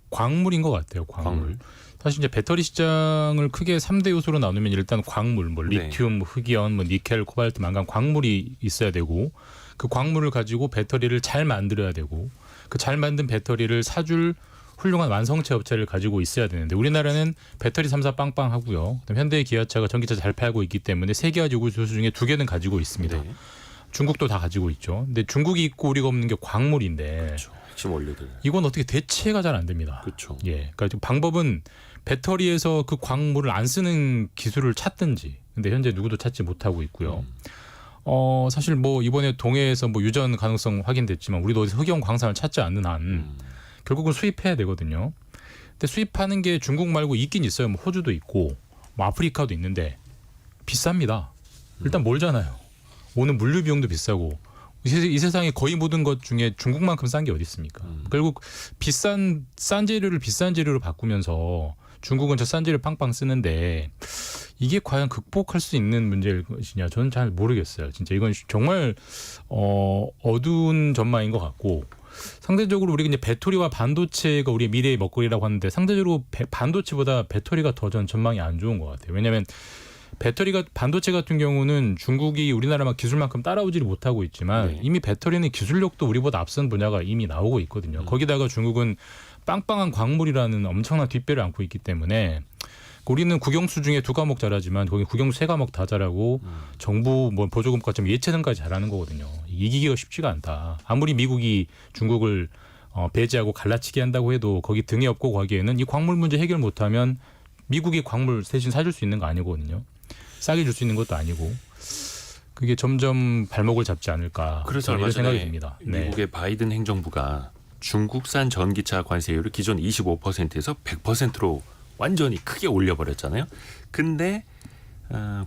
광물인 것 같아요. 광물. 사실 이제 배터리 시장을 크게 3대 요소로 나누면 일단 광물, 뭐 리튬, 뭐 흑이온, 뭐 니켈, 코발트, 망간 광물이 있어야 되고 그 광물을 가지고 배터리를 잘 만들어야 되고 그 잘 만든 배터리를 사줄 훌륭한 완성체 업체를 가지고 있어야 되는데 우리나라는 배터리 3사 빵빵하고요. 그다음 현대 기아차가 전기차 잘 팔고 있기 때문에 3개가 요소 중에 2개는 가지고 있습니다. 네. 중국도 다 가지고 있죠. 근데 중국이 있고 우리가 없는 게 광물인데 그렇죠. 핵심 원료들. 이건 어떻게 대체가 잘 안 됩니다. 그렇죠. 예, 그러니까 방법은 배터리에서 그 광물을 안 쓰는 기술을 찾든지. 근데 현재 누구도 찾지 못하고 있고요. 사실 뭐 이번에 동해에서 뭐 유전 가능성 확인됐지만 우리도 어디서 흑연 광산을 찾지 않는 한 결국은 수입해야 되거든요. 근데 수입하는 게 중국 말고 있긴 있어요. 뭐 호주도 있고 뭐 아프리카도 있는데 비쌉니다. 일단 멀잖아요. 오는 물류 비용도 비싸고 이 세상에 거의 모든 것 중에 중국만큼 싼 게 어디 있습니까? 결국 싼 재료를 비싼 재료로 바꾸면서 중국은 저 싼 재료 빵빵 쓰는데 이게 과연 극복할 수 있는 문제일 것이냐 저는 잘 모르겠어요. 진짜 이건 정말 어두운 전망인 것 같고 상대적으로 우리가 이제 배터리와 반도체가 우리의 미래의 먹거리라고 하는데 상대적으로 반도체보다 배터리가 더 전 전망이 안 좋은 것 같아요. 왜냐하면 반도체 같은 경우는 중국이 우리나라만 기술만큼 따라오지를 못하고 있지만 이미 배터리는 기술력도 우리보다 앞선 분야가 이미 나오고 있거든요. 거기다가 중국은 빵빵한 광물이라는 엄청난 뒷배를 안고 있기 때문에 우리는 국영수 중에 2과목 잘하지만 거기 국영수 3과목 다 잘하고 정부 뭐 보조금까지 예체능까지 잘하는 거거든요. 이기기가 쉽지가 않다. 아무리 미국이 중국을 배제하고 갈라치기 한다고 해도 거기 등에 업고 가기에는 이 광물 문제 해결 못하면 미국이 광물 대신 사줄 수 있는 거 아니거든요. 싸게 줄 수 있는 것도 아니고 그게 점점 발목을 잡지 않을까. 그래서 얼마 이런 생각이 전에 듭니다. 미국의 바이든 행정부가 중국산 전기차 관세율을 기존 25%에서 100%로 완전히 크게 올려버렸잖아요. 근데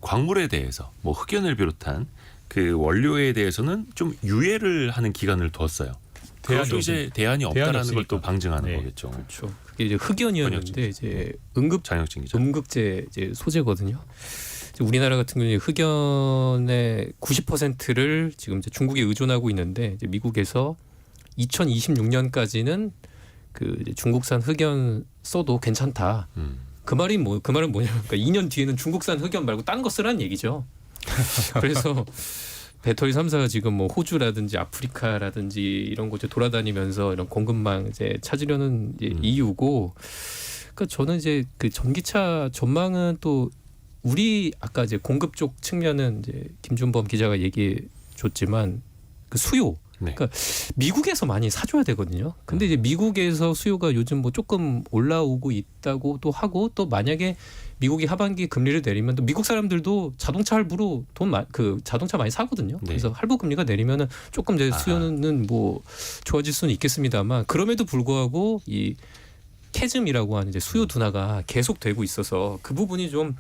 광물에 대해서 뭐 흑연을 비롯한 그 원료에 대해서는 좀 유예를 하는 기간을 두었어요. 그것도 이제 대안이 없다라는 걸 또 없으니까. 방증하는 네. 거겠죠. 그렇죠. 그게 이제 흑연이었는데 이제 장혁진 기자. 음극재 이제 소재거든요. 이제 우리나라 같은 경우에 흑연의 90%를 지금 이제 중국에 의존하고 있는데 이제 미국에서 2026년까지는 그 이제 중국산 흑연 써도 괜찮다. 그 말은 뭐냐면 그러니까 2년 뒤에는 중국산 흑연 말고 딴 거 쓰라는 얘기죠. 그래서 배터리 3사가 지금 뭐 호주라든지 아프리카라든지 이런 곳에 돌아다니면서 이런 공급망 이제 찾으려는 이제 이유고, 그러니까 저는 이제 그 전기차 전망은 또 우리 아까 이제 공급 쪽 측면은 이제 김준범 기자가 얘기해 줬지만 그 수요. 네. 그러니까 미국에서 많이 사줘야 되거든요. 근데 이제 미국에서 수요가 요즘 뭐 조금 올라오고 있다고 또 하고, 또 만약에 미국이 하반기 금리를 내리면 또 미국 사람들도 자동차 할부로 그 자동차 많이 사거든요. 네. 그래서 할부 금리가 내리면은 조금 이제 수요는 뭐 좋아질 수는 있겠습니다만, 그럼에도 불구하고 이 캐즘이라고 하는 이제 수요 둔화가 계속되고 있어서 그 부분이 좀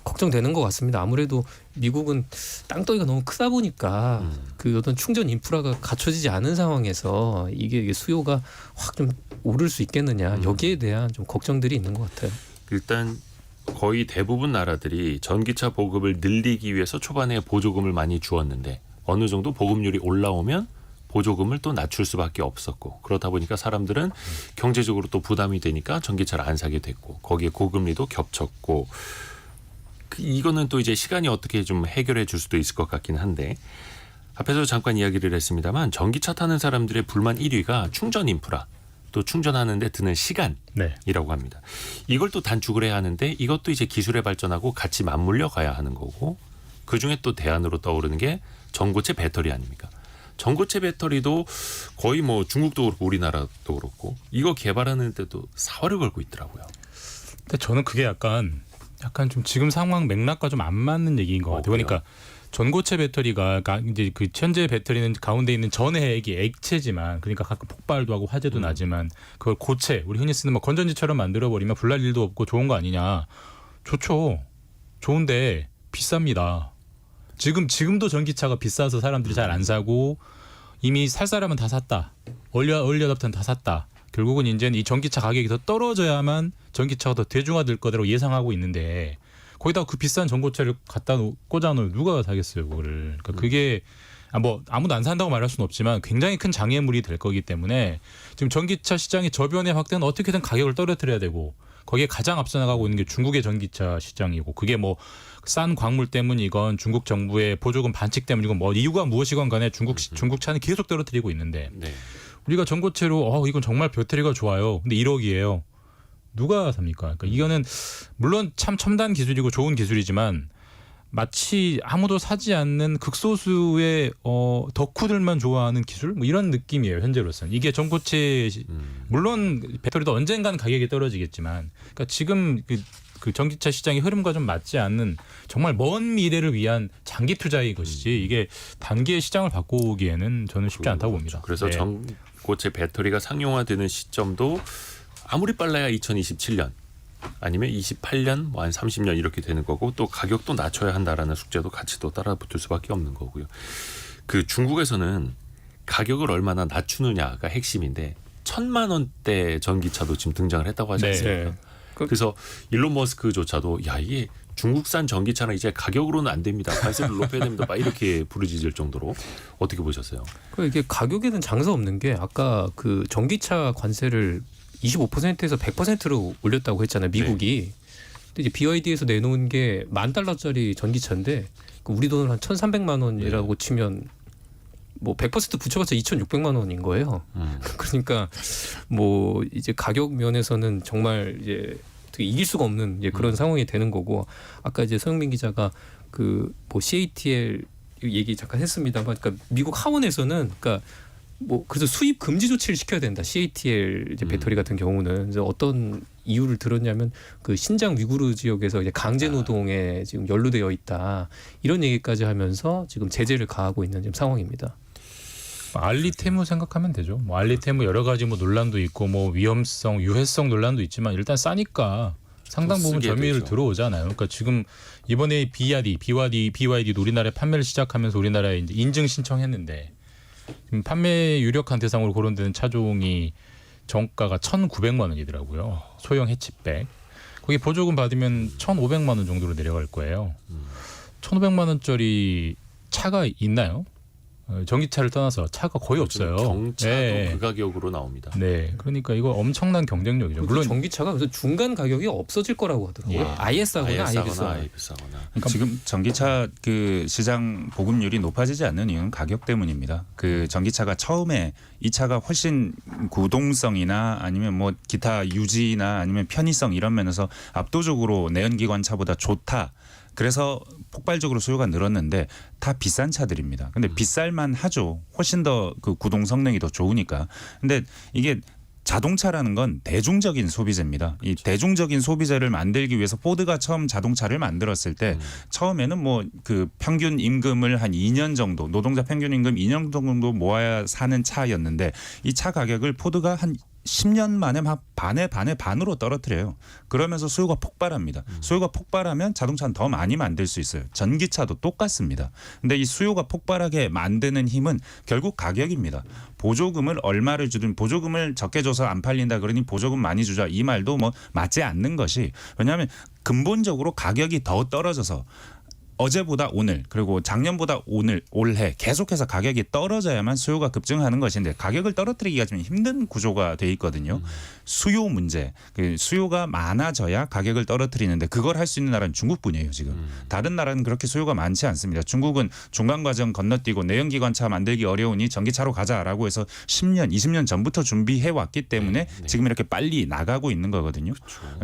걱정되는 것 같습니다. 아무래도 미국은 땅덩이가 너무 크다 보니까 그 어떤 충전 인프라가 갖춰지지 않은 상황에서 이게 수요가 확 좀 오를 수 있겠느냐, 여기에 대한 좀 걱정들이 있는 것 같아요. 일단 거의 대부분 나라들이 전기차 보급을 늘리기 위해서 초반에 보조금을 많이 주었는데 어느 정도 보급률이 올라오면 보조금을 또 낮출 수밖에 없었고, 그러다 보니까 사람들은 경제적으로 또 부담이 되니까 전기차를 안 사게 됐고, 거기에 고금리도 겹쳤고, 이거는 또 이제 시간이 어떻게 좀 해결해 줄 수도 있을 것 같긴 한데, 앞에서 잠깐 이야기를 했습니다만 전기차 타는 사람들의 불만 1위가 충전 인프라, 또 충전하는데 드는 시간이라고 네. 합니다. 이걸 또 단축을 해야 하는데 이것도 이제 기술의 발전하고 같이 맞물려 가야 하는 거고, 그중에 또 대안으로 떠오르는 게 전고체 배터리 아닙니까? 전고체 배터리도 거의 뭐 중국도 그렇고 우리나라도 그렇고 이거 개발하는 데도 4월을 걸고 있더라고요. 근데 저는 그게 약간 좀 지금 상황 맥락과 좀 안 맞는 얘기인 것 같아요. 그래요? 그러니까 전고체 배터리가 이제 그 현재 배터리는 가운데 있는 전해액이 액체지만, 그러니까 가끔 폭발도 하고 화재도 나지만, 그걸 고체, 우리 흔히 쓰는 뭐 건전지처럼 만들어 버리면 불날 일도 없고 좋은 거 아니냐? 좋죠. 좋은데 비쌉니다. 지금도 전기차가 비싸서 사람들이 잘 안 사고, 이미 살 사람은 다 샀다. 얼리 어답터는 다 샀다. 결국은 이제는 이 전기차 가격이 더 떨어져야만 전기차가 더 대중화될 거라고 예상하고 있는데, 거기다가 그 비싼 전고체를 꽂아놓으면 누가 사겠어요, 그거를. 그러니까 그게 뭐 아무도 안 산다고 말할 수는 없지만 굉장히 큰 장애물이 될 거기 때문에 지금 전기차 시장의 저변의 확대는 어떻게든 가격을 떨어뜨려야 되고, 거기에 가장 앞서 나가고 있는 게 중국의 전기차 시장이고, 그게 뭐 싼 광물 때문이건 중국 정부의 보조금 반칙 때문이건 뭐 이유가 무엇이건 간에 중국 차는 계속 떨어뜨리고 있는데, 네. 우리가 전고체로 이건 정말 배터리가 좋아요. 근데 1억이에요. 누가 삽니까? 그러니까 이거는 물론 참 첨단 기술이고 좋은 기술이지만 마치 아무도 사지 않는 극소수의 덕후들만 좋아하는 기술, 뭐 이런 느낌이에요, 현재로서는. 이게 전고체 물론 배터리도 언젠간 가격이 떨어지겠지만, 그러니까 지금 그 전기차 시장의 흐름과 좀 맞지 않는 정말 먼 미래를 위한 장기 투자인 것이지, 이게 단기의 시장을 바꾸기에는 저는 쉽지 않다고 봅니다. 그래서 네. 전고체 배터리가 상용화되는 시점도 아무리 빨라야 2027년 아니면 28년 뭐 한 30년 이렇게 되는 거고, 또 가격도 낮춰야 한다라는 숙제도 같이 또 따라붙을 수밖에 없는 거고요. 그 중국에서는 가격을 얼마나 낮추느냐가 핵심인데 1,000만 원대 전기차도 지금 등장을 했다고 하지 네. 않습니까? 네. 그래서 일론 머스크조차도 야, 이게 중국산 전기차는 이제 가격으로는 안 됩니다. 관세를 높여야 됩니다. 막 이렇게 부르짖을 정도로. 어떻게 보셨어요? 이게 가격에는 장사 없는 게, 아까 그 전기차 관세를 25%에서 100%로 올렸다고 했잖아요, 미국이. 근데 이제 BYD에서 내놓은 게 $10,000짜리 전기차인데, 우리 돈으로 한 1,300만 원이라고 치면 뭐 100% 붙여봤자 2,600만 원인 거예요. 그러니까 뭐 이제 가격 면에서는 정말 이제 어떻게 이길 수가 없는 이제 그런 상황이 되는 거고, 아까 이제 서영민 기자가 그 뭐 CATL 얘기 잠깐 했습니다만, 그러니까 미국 하원에서는 그러니까 뭐 그래서 수입 금지 조치를 시켜야 된다. CATL 이제 배터리 같은 경우는. 그래서 어떤 이유를 들었냐면 그 신장 위구르 지역에서 이제 강제 노동에 지금 연루되어 있다, 이런 얘기까지 하면서 지금 제재를 가하고 있는 지금 상황입니다. 알리테무 생각하면 되죠. 뭐 알리테무 여러 가지 뭐 논란도 있고 뭐 위험성, 유해성 논란도 있지만 일단 싸니까 상당 부분 쓰게 점유율 되죠. 들어오잖아요. 그러니까 지금 이번에 BYD 노리나라에 판매를 시작하면서 우리나라에 이제 인증 신청했는데 지금 판매 유력한 대상으로 거론되는 차종이 정가가 1,900만 원이더라고요. 소형 해치백. 거기 보조금 받으면 1,500만 원 정도로 내려갈 거예요. 1,500만 원짜리 차가 있나요? 전기차를 떠나서 차가 거의 없어요. 경차도 네. 그 가격으로 나옵니다. 네, 그러니까 이거 엄청난 경쟁력이죠. 물론 물론 전기차가 그래서 중간 가격이 없어질 거라고 하더라고요. 예. 아예 싸거나 아예 비싸거나. 아예 비싸거나. 그러니까 지금 전기차 그 시장 보급률이 높아지지 않는 이유는 가격 때문입니다. 그 전기차가 처음에 이 차가 훨씬 구동성이나 아니면 뭐 기타 유지나 아니면 편의성 이런 면에서 압도적으로 내연기관 차보다 좋다. 그래서 폭발적으로 수요가 늘었는데 다 비싼 차들입니다. 근데 비쌀만 하죠. 훨씬 더 그 구동 성능이 더 좋으니까. 근데 이게 자동차라는 건 대중적인 소비재입니다. 이 대중적인 소비재를 만들기 위해서 포드가 처음 자동차를 만들었을 때 처음에는 뭐 그 평균 임금을 한 2년 정도 노동자 평균 임금 2년 정도 모아야 사는 차였는데 이 차 가격을 포드가 한 10년 만에 막 반으로 떨어뜨려요. 그러면서 수요가 폭발합니다. 수요가 폭발하면 자동차는 더 많이 만들 수 있어요. 전기차도 똑같습니다. 근데 이 수요가 폭발하게 만드는 힘은 결국 가격입니다. 보조금을 얼마를 주든 보조금을 적게 줘서 안 팔린다 그러니 보조금 많이 주자 이 말도 뭐 맞지 않는 것이 왜냐하면 근본적으로 가격이 더 떨어져서 어제보다 오늘 그리고 작년보다 올해 계속해서 가격이 떨어져야만 수요가 급증하는 것인데 가격을 떨어뜨리기가 좀 힘든 구조가 돼 있거든요. 수요 문제, 그 수요가 많아져야 가격을 떨어뜨리는데 그걸 할 수 있는 나라는 중국뿐이에요 지금. 다른 나라는 그렇게 수요가 많지 않습니다. 중국은 중간 과정 건너뛰고 내연기관차 만들기 어려우니 전기차로 가자라고 해서 10년, 20년 전부터 준비해 왔기 때문에 지금 이렇게 빨리 나가고 있는 거거든요.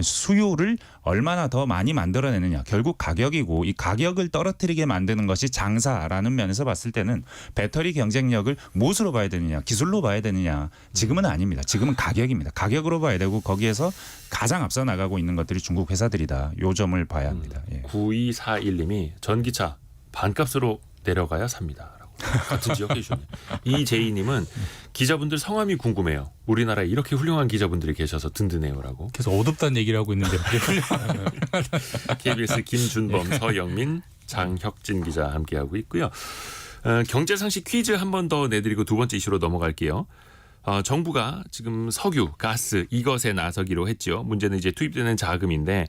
수요를 얼마나 더 많이 만들어내느냐 결국 가격이고 이 가격을 떨어뜨리게 만드는 것이 장사라는 면에서 봤을 때는 배터리 경쟁력을 무엇으로 봐야 되느냐 기술로 봐야 되느냐 지금은 아닙니다. 지금은 가격입니다. 가격으로 봐야 되고 거기에서 가장 앞서 나가고 있는 것들이 중국 회사들이다. 요 점을 봐야 합니다. 예. 9241님이 전기차 반값으로 내려가야 삽니다. 같은 지역에 주셨네요. 이재희님은 기자분들 성함이 궁금해요. 우리나라에 이렇게 훌륭한 기자분들이 계셔서 든든해요라고. 계속 어둡다는 얘기를 하고 있는데 KBS 김준범, 서영민, 장혁진 기자 함께하고 있고요. 경제상식 퀴즈 한 번 더 내드리고 두 번째 이슈로 넘어갈게요. 정부가 지금 석유, 가스 이것에 나서기로 했죠. 문제는 이제 투입되는 자금인데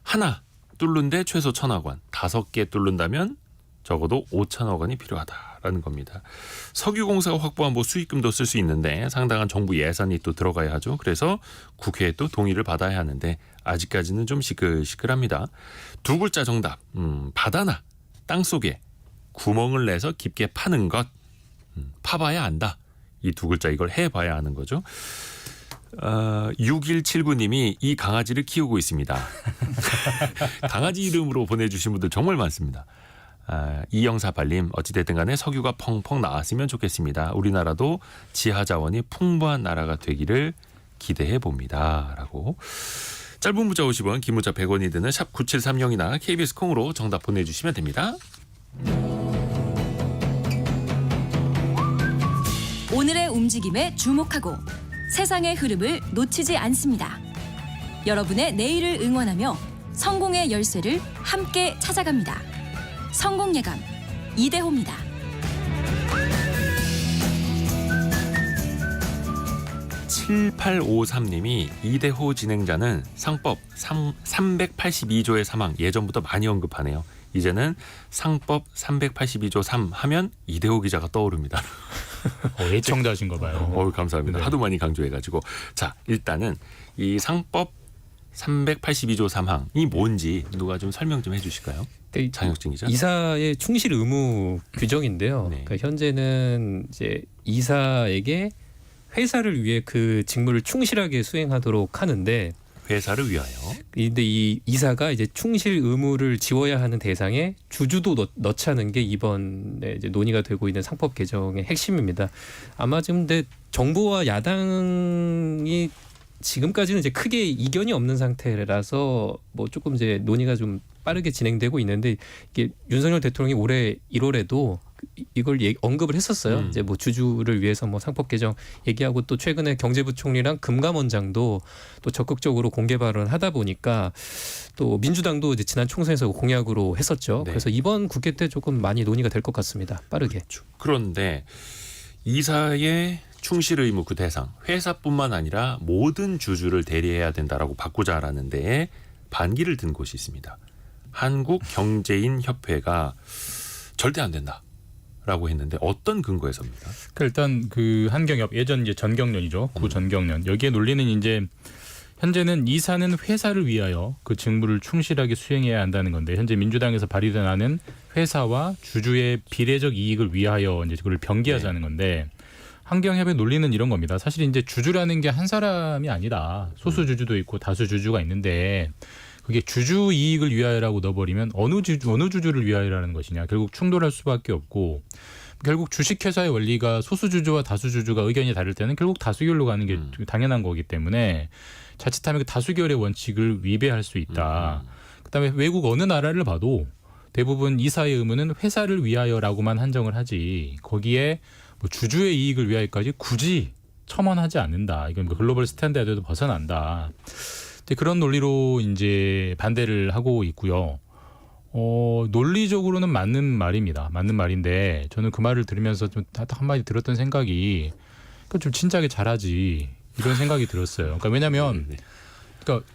하나 뚫는데 최소 1,000억 원, 5개 뚫는다면 적어도 5천억 원이 필요하다라는 겁니다. 석유공사가 확보한 뭐 수익금도 쓸 수 있는데 상당한 정부 예산이 또 들어가야 하죠. 그래서 국회에 또 동의를 받아야 하는데 아직까지는 좀 시끌시끌합니다. 두 글자 정답. 바다나 땅속에 구멍을 내서 깊게 파는 것. 파봐야 안다. 이 두 글자 이걸 해봐야 하는 거죠. 6179님이 이 강아지를 키우고 있습니다. 강아지 이름으로 보내주신 분들 정말 많습니다. 2048님 어찌됐든 간에 석유가 펑펑 나왔으면 좋겠습니다. 우리나라도 지하자원이 풍부한 나라가 되기를 기대해 봅니다. 라고 짧은 문자 50원 긴 문자 100원이 드는 샵 9730이나 KBS 콩으로 정답 보내주시면 됩니다. 오늘의 움직임에 주목하고 세상의 흐름을 놓치지 않습니다. 여러분의 내일을 응원하며 성공의 열쇠를 함께 찾아갑니다. 성공예감 이대호입니다. (7853님이) 이대호 진행자는 상법 382조의 사망 예전부터 많이 언급하네요. 이제는 상법 382조 3 하면 이대호 기자가 떠오릅니다. 애청자신가 봐요. 감사합니다. 네. 하도 많이 강조해가지고. 자, 일단은 이 상법 382조 3항이 뭔지 누가 좀 설명 좀 해주실까요? 장혁진 기자. 이사의 충실 의무 규정인데요. 네. 그러니까 현재는 이제 이사에게 회사를 위해 그 직무를 충실하게 수행하도록 하는데 회사를 위하여. 근데 이 이사가 이제 충실 의무를 지워야 하는 대상에 주주도 넣자는 게 이번에 이제 논의가 되고 있는 상법 개정의 핵심입니다. 아마 지금 근데 정부와 야당이 지금까지는 이제 크게 이견이 없는 상태라서 뭐 조금 이제 논의가 좀 빠르게 진행되고 있는데 이게 윤석열 대통령이 올해 1월에도 이걸 언급을 했었어요. 이제 뭐 주주를 위해서 뭐 상법 개정 얘기하고 또 최근에 경제부총리랑 금감원장도 또 적극적으로 공개 발언하다 보니까 또 민주당도 이제 지난 총선에서 공약으로 했었죠. 네. 그래서 이번 국회 때 조금 많이 논의가 될 것 같습니다. 빠르게. 그런데 이사의 충실 의무 그 대상 회사뿐만 아니라 모든 주주를 대리해야 된다라고 바꾸자라는 데에 반기를 든 곳이 있습니다. 한국경제인협회가 절대 안 된다라고 했는데 어떤 근거에서입니까? 그러니까 일단 그 한경협 예전 이제 전경련이죠. 구 전경련 여기에 논리는 이제 현재는 이사는 회사를 위하여 그 직무를 충실하게 수행해야 한다는 건데 현재 민주당에서 발의되는 회사와 주주의 비례적 이익을 위하여 이제 그걸 병기하자는 건데 한경협의 논리는 이런 겁니다. 사실 이제 주주라는 게 한 사람이 아니다. 소수 주주도 있고 다수 주주가 있는데 그게 주주 이익을 위하여라고 넣어버리면 어느 주주를 위하여라는 것이냐 결국 충돌할 수밖에 없고 결국 주식회사의 원리가 소수 주주와 다수 주주가 의견이 다를 때는 결국 다수결로 가는 게 당연한 거기 때문에 자칫하면 그 다수결의 원칙을 위배할 수 있다. 그다음에 외국 어느 나라를 봐도 대부분 이사의 의무는 회사를 위하여라고만 한정을 하지 거기에 뭐 주주의 이익을 위하여까지 굳이 첨언하지 않는다. 이건 뭐 글로벌 스탠다드에도 벗어난다. 그런 논리로 이제 반대를 하고 있고요. 논리적으로는 맞는 말입니다. 맞는 말인데 저는 그 말을 들으면서 좀 한마디 들었던 생각이 좀 진작에 잘하지 이런 생각이 들었어요. 그러니까 왜냐하면 그러니까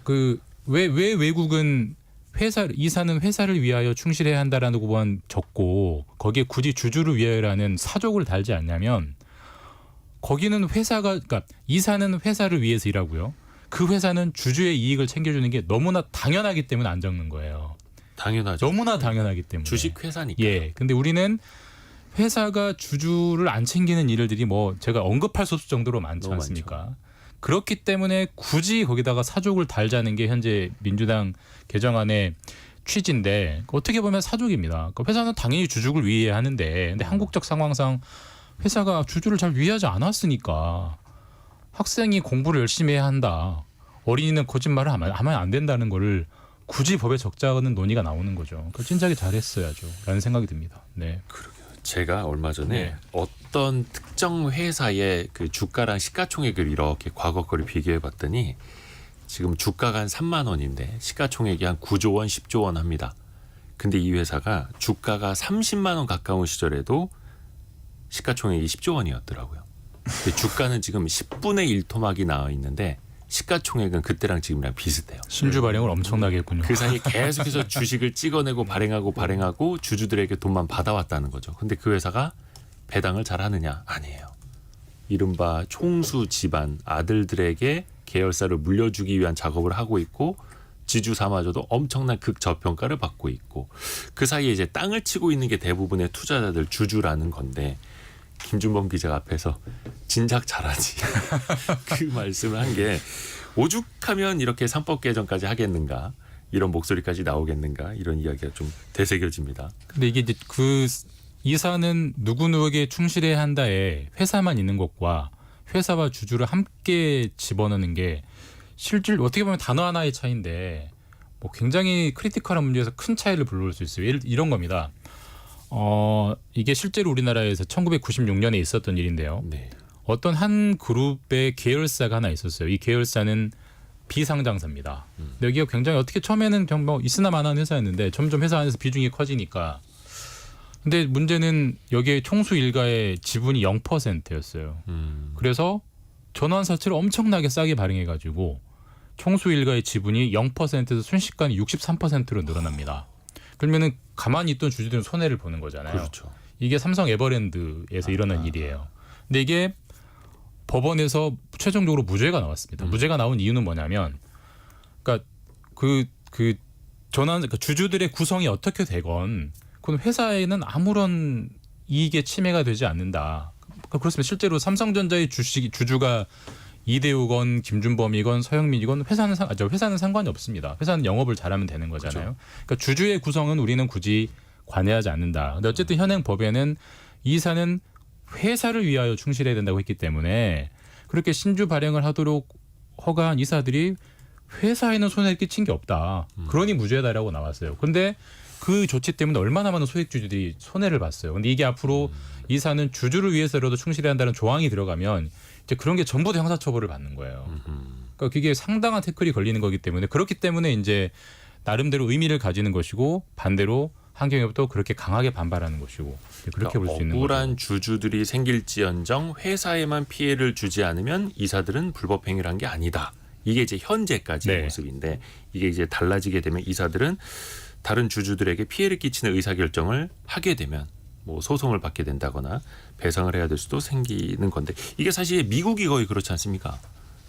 왜 외국은 이사는 회사를 위하여 충실해야 한다라는 것만 적고 거기에 굳이 주주를 위하여라는 사족을 달지 않냐면 거기는 그러니까 이사는 회사를 위해서 일하고요. 그 회사는 주주의 이익을 챙겨주는 게 너무나 당연하기 때문에 안 적는 거예요. 당연하죠. 너무나 당연하기 때문에. 주식회사니까. 예. 근데 우리는 회사가 주주를 안 챙기는 일들이 뭐 제가 언급할 수 없을 정도로 많지 너무 않습니까? 많죠. 그렇기 때문에 굳이 거기다가 사족을 달자는 게 현재 민주당 개정안의 취지인데 어떻게 보면 사족입니다. 그러니까 회사는 당연히 주주를 위해 하는데 근데 한국적 상황상 회사가 주주를 잘 위하지 않았으니까 학생이 공부를 열심히 해야 한다. 어린이는 거짓말을 하면 안 된다는 거를 굳이 법에 적자는 논의가 나오는 거죠. 그러니까 진작에 잘했어야죠. 라는 생각이 듭니다. 네. 제가 얼마 전에 네. 어떤 특정 회사의 그 주가랑 시가총액을 이렇게 과거 거를 비교해 봤더니 지금 주가가 한 3만 원인데 시가총액이 한 9조 원, 10조 원 합니다. 근데 이 회사가 주가가 30만 원 가까운 시절에도 시가총액이 10조 원이었더라고요. 근데 주가는 지금 10분의 1 토막이 나와 있는데 시가총액은 그때랑 지금이랑 비슷해요. 신주 발행을 엄청나게 했군요. 그 사이에 계속해서 주식을 찍어내고 발행하고 주주들에게 돈만 받아왔다는 거죠. 근데 그 회사가 배당을 잘하느냐? 아니에요. 이른바 총수 집안 아들들에게 계열사를 물려주기 위한 작업을 하고 있고 지주사마저도 엄청난 극저평가를 받고 있고 그 사이에 이제 땅을 치고 있는 게 대부분의 투자자들 주주라는 건데 김준범 기자가 앞에서 진작 잘하지 그 말씀을 한 게 오죽하면 이렇게 상법 개정까지 하겠는가 이런 목소리까지 나오겠는가 이런 이야기가 좀 되새겨집니다. 근데 이게 이제 그 이사는 누구누구에게 충실해야 한다에 회사만 있는 것과 회사와 주주를 함께 집어넣는 게 실질 어떻게 보면 단어 하나의 차이인데 뭐 굉장히 크리티컬한 문제에서 큰 차이를 불러올 수 있어요. 이런 겁니다. 이게 실제로 우리나라에서 1996년에 있었던 일인데요. 네. 어떤 한 그룹의 계열사가 하나 있었어요. 이 계열사는 비상장사입니다. 근데 여기가 굉장히 어떻게 처음에는 뭐 있으나 마나한 회사였는데 점점 회사 안에서 비중이 커지니까 근데 문제는 여기에 총수 일가의 지분이 0%였어요. 그래서 전환사채를 엄청나게 싸게 발행해가지고 총수 일가의 지분이 0%에서 순식간에 63%로 늘어납니다. 그러면은 가만히 있던 주주들은 손해를 보는 거잖아요. 그렇죠. 이게 삼성 에버랜드에서 일어난 일이에요. 근데 이게 법원에서 최종적으로 무죄가 나왔습니다. 무죄가 나온 이유는 뭐냐면, 그러니까 그 주주들의 구성이 어떻게 되건, 그건 회사에는 아무런 이익의 침해가 되지 않는다. 그렇습니다. 실제로 삼성전자의 주주가 이대우건 김준범이건 서영민이건 회사는 상관이 없습니다. 회사는 영업을 잘하면 되는 거잖아요. 그렇죠. 그러니까 주주의 구성은 우리는 굳이 관여하지 않는다. 근데 어쨌든 현행 법에는 이사는 회사를 위하여 충실해야 된다고 했기 때문에 그렇게 신주 발행을 하도록 허가한 이사들이 회사에는 손해를 끼친 게 없다. 그러니 무죄다라고 나왔어요. 그런데 그 조치 때문에 얼마나 많은 소액주주들이 손해를 봤어요. 근데 이게 앞으로 이사는 주주를 위해서라도 충실해야 한다는 조항이 들어가면 이제 그런 게 전부 다 형사처벌을 받는 거예요. 그러니까 그게 상당한 태클이 걸리는 거기 때문에 그렇기 때문에 이제 나름대로 의미를 가지는 것이고 반대로 환경협도 그렇게 강하게 반발하는 것이고 그렇게 볼 수 있는 거죠. 억울한 주주들이 생길지언정 회사에만 피해를 주지 않으면 이사들은 불법 행위를 한 게 아니다. 이게 이제 현재까지의 네. 모습인데 이게 이제 달라지게 되면 이사들은 다른 주주들에게 피해를 끼치는 의사결정을 하게 되면 뭐 소송을 받게 된다거나 배상을 해야 될 수도 생기는 건데 이게 사실 미국이 거의 그렇지 않습니까?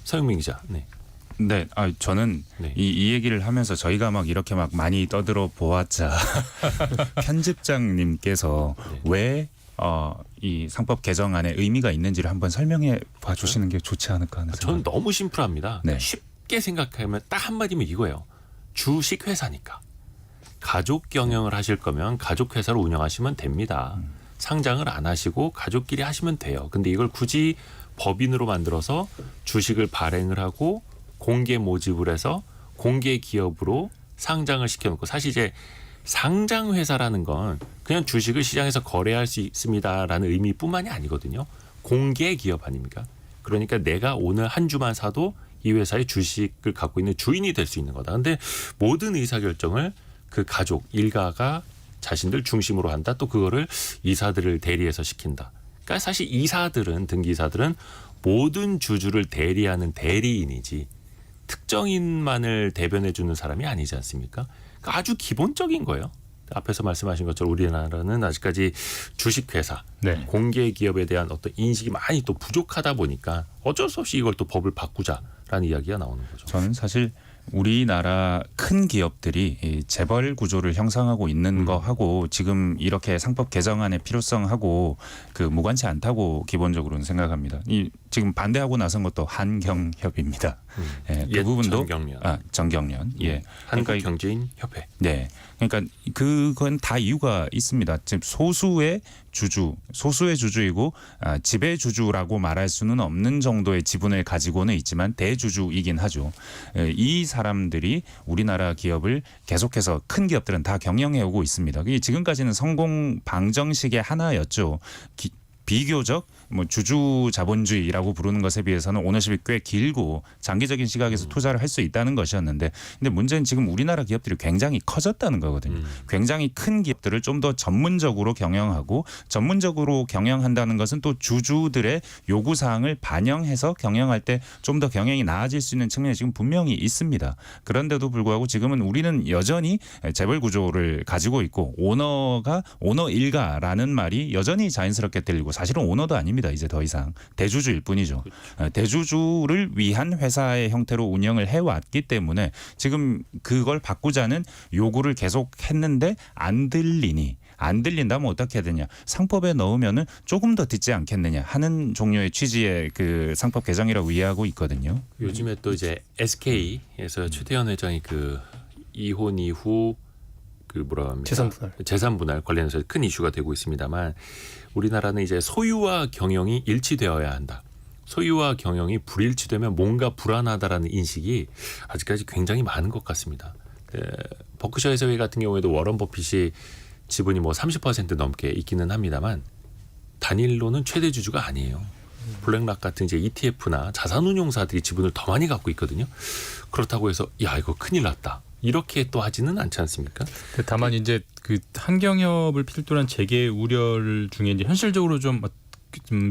서영민 기자. 네. 네, 저는 네. 이 얘기를 하면서 저희가 막 이렇게 막 많이 떠들어 보았자 편집장님께서 네. 왜 이 상법 개정안에 의미가 있는지를 한번 설명해 봐주시는 게 좋지 않을까 하는 저는 생각. 너무 심플합니다. 네. 쉽게 생각하면 딱 한마디면 이거예요. 주식 회사니까. 가족 경영을 하실 거면 가족 회사를 운영하시면 됩니다. 상장을 안 하시고 가족끼리 하시면 돼요. 근데 이걸 굳이 법인으로 만들어서 주식을 발행을 하고 공개 모집을 해서 공개 기업으로 상장을 시켜놓고 사실 이제 상장 회사라는 건 그냥 주식을 시장에서 거래할 수 있습니다라는 의미뿐만이 아니거든요. 공개 기업 아닙니까? 그러니까 내가 오늘 한 주만 사도 이 회사의 주식을 갖고 있는 주인이 될 수 있는 거다. 근데 모든 의사결정을 그 가족, 일가가 자신들 중심으로 한다. 또 그거를 이사들을 대리해서 시킨다. 그러니까 사실 이사들은 등기이사들은 모든 주주를 대리하는 대리인이지 특정인만을 대변해 주는 사람이 아니지 않습니까? 그러니까 아주 기본적인 거예요. 앞에서 말씀하신 것처럼 우리나라는 아직까지 주식회사, 네. 공개 기업에 대한 어떤 인식이 많이 또 부족하다 보니까 어쩔 수 없이 이걸 또 법을 바꾸자라는 이야기가 나오는 거죠. 저는 사실 우리나라 큰 기업들이 이 재벌 구조를 형성하고 있는 거하고 지금 이렇게 상법 개정안의 필요성하고 그 무관치 않다고 기본적으로는 생각합니다. 이 지금 반대하고 나선 것도 한경협입니다. 예, 그 옛 부분도 정경련. 정경련. 예. 그러니까 한국경제인협회. 네. 그러니까 그건 다 이유가 있습니다. 지금 소수의 주주이고 지배 주주라고 말할 수는 없는 정도의 지분을 가지고는 있지만 대주주이긴 하죠. 이 사람들이 우리나라 기업을 계속해서 큰 기업들은 다 경영해 오고 있습니다. 이게 지금까지는 성공 방정식의 하나였죠. 비교적 뭐 주주 자본주의라고 부르는 것에 비해서는 오너십이 꽤 길고 장기적인 시각에서 투자를 할 수 있다는 것이었는데 근데 문제는 지금 우리나라 기업들이 굉장히 커졌다는 거거든요. 굉장히 큰 기업들을 좀 더 전문적으로 경영하고 전문적으로 경영한다는 것은 또 주주들의 요구 사항을 반영해서 경영할 때 좀 더 경영이 나아질 수 있는 측면이 지금 분명히 있습니다. 그런데도 불구하고 지금은 우리는 여전히 재벌 구조를 가지고 있고 오너 일가라는 말이 여전히 자연스럽게 들리고 사실은 오너도 아닙니다. 이제 더 이상 대주주일 뿐이죠. 대주주를 위한 회사의 형태로 운영을 해왔기 때문에 지금 그걸 바꾸자는 요구를 계속 했는데 안 들린다면 어떻게 해야 되냐. 상법에 넣으면은 조금 더 듣지 않겠느냐 하는 종류의 취지의 그 상법 개정이라고 이해하고 있거든요. 요즘에 또 이제 SK에서 최태원 회장이 그 이혼 이후 그 뭐라 합니까? 재산 분할 관련해서 큰 이슈가 되고 있습니다만 우리나라는 이제 소유와 경영이 일치되어야 한다. 소유와 경영이 불일치되면 뭔가 불안하다라는 인식이 아직까지 굉장히 많은 것 같습니다. 버크셔 해서웨이 같은 경우에도 워런 버핏이 지분이 뭐 30% 넘게 있기는 합니다만 단일로는 최대 주주가 아니에요. 블랙락 같은 이제 ETF나 자산운용사들이 지분을 더 많이 갖고 있거든요. 그렇다고 해서 야 이거 큰일 났다. 이렇게 또 하지는 않지 않습니까? 다만 이제 그 한경협을 필두로 한 재계 우려를 중에 이제 현실적으로 좀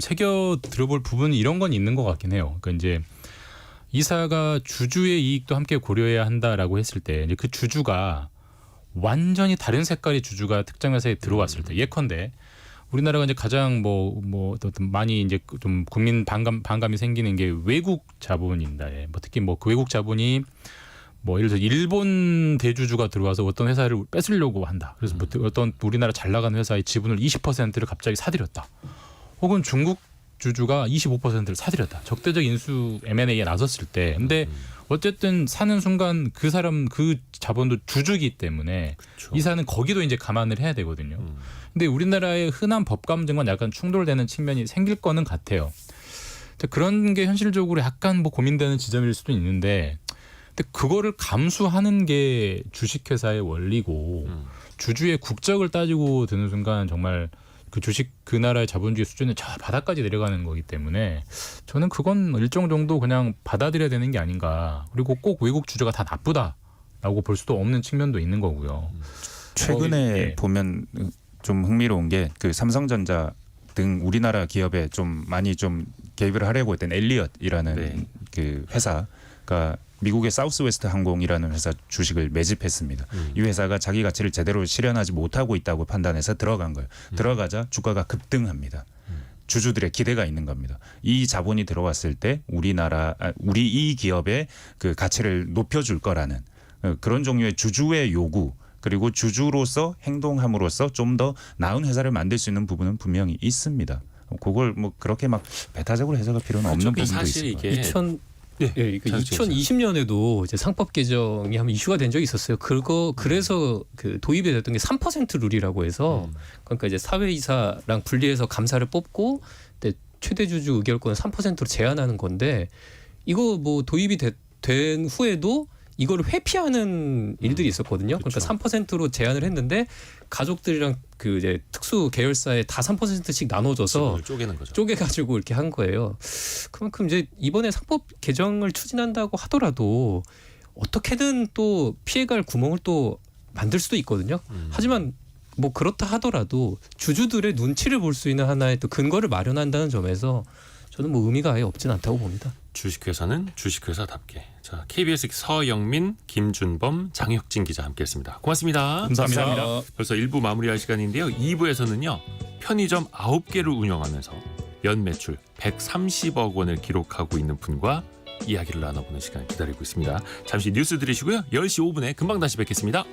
새겨 들어볼 부분이 이런 건 있는 것 같긴 해요. 그러니까 이제 이사가 주주의 이익도 함께 고려해야 한다라고 했을 때 이제 그 주주가 완전히 다른 색깔의 주주가 특정 회사에 들어왔을 때 예컨대 우리나라가 이제 가장 어떤 많이 이제 좀 국민 반감이 생기는 게 외국 자본입니다. 뭐 특히 뭐 그 외국 자본이 뭐 예를 들어 일본 대주주가 들어와서 어떤 회사를 뺏으려고 한다. 그래서 뭐 어떤 우리나라 잘 나가는 회사의 지분을 20%를 갑자기 사들였다. 혹은 중국 주주가 25%를 사들였다. 적대적 인수 M&A에 나섰을 때. 근데 어쨌든 사는 순간 그 사람 그 자본도 주주이기 때문에 그렇죠. 이사는 거기도 이제 감안을 해야 되거든요. 근데 우리나라의 흔한 법감정과 약간 충돌되는 측면이 생길 거는 같아요. 그런 게 현실적으로 약간 뭐 고민되는 지점일 수도 있는데 근데 그거를 감수하는 게 주식회사의 원리고 주주의 국적을 따지고 드는 순간 정말 그 주식 그 나라의 자본주의 수준은 저 바닥까지 내려가는 거기 때문에 저는 그건 일정 정도 그냥 받아들여야 되는 게 아닌가. 그리고 꼭 외국 주주가 다 나쁘다라고 볼 수도 없는 측면도 있는 거고요. 최근에 예. 보면 좀 흥미로운 게 그 삼성전자 등 우리나라 기업에 좀 많이 좀 개입을 하려고 했던 엘리엇이라는 네. 그 회사가 미국의 사우스웨스트 항공이라는 회사 주식을 매집했습니다. 이 회사가 자기 가치를 제대로 실현하지 못하고 있다고 판단해서 들어간 거예요. 들어가자 주가가 급등합니다. 주주들의 기대가 있는 겁니다. 이 자본이 들어왔을 때 우리 이 기업의 그 가치를 높여줄 거라는 그런 종류의 주주의 요구 그리고 주주로서 행동함으로써 좀 더 나은 회사를 만들 수 있는 부분은 분명히 있습니다. 그걸 뭐 그렇게 막 배타적으로 해석할 필요는 없는 부분도 사실 있습니다. 이게 2020년에도 이제 상법 개정이 한번 이슈가 된 적이 있었어요. 그래서 그 도입이 됐던 게 3% 룰이라고 해서 그러니까 이제 사회이사랑 분리해서 감사를 뽑고 최대 주주 의결권을 3%로 제한하는 건데 이거 뭐 도입이 된 후에도 이거를 회피하는 일들이 있었거든요. 그러니까 3%로 제한을 했는데 가족들이랑 그 이제 특수 계열사에 다 3%씩 나눠줘서 쪼개는 거죠. 쪼개가지고 이렇게 한 거예요. 그만큼 이제 이번에 상법 개정을 추진한다고 하더라도 어떻게든 또 피해갈 구멍을 또 만들 수도 있거든요. 하지만 뭐 그렇다 하더라도 주주들의 눈치를 볼 수 있는 하나의 또 근거를 마련한다는 점에서 저는 뭐 의미가 아예 없진 않다고 봅니다. 주식회사는 주식회사답게. 자, KBS 서영민, 김준범, 장혁진 기자 함께했습니다. 고맙습니다. 감사합니다. 벌써 1부 마무리할 시간인데요. 2부에서는요. 편의점 9개를 운영하면서 연 매출 130억 원을 기록하고 있는 분과 이야기를 나눠보는 시간 기다리고 있습니다. 잠시 뉴스 들으시고요. 10시 5분에 금방 다시 뵙겠습니다.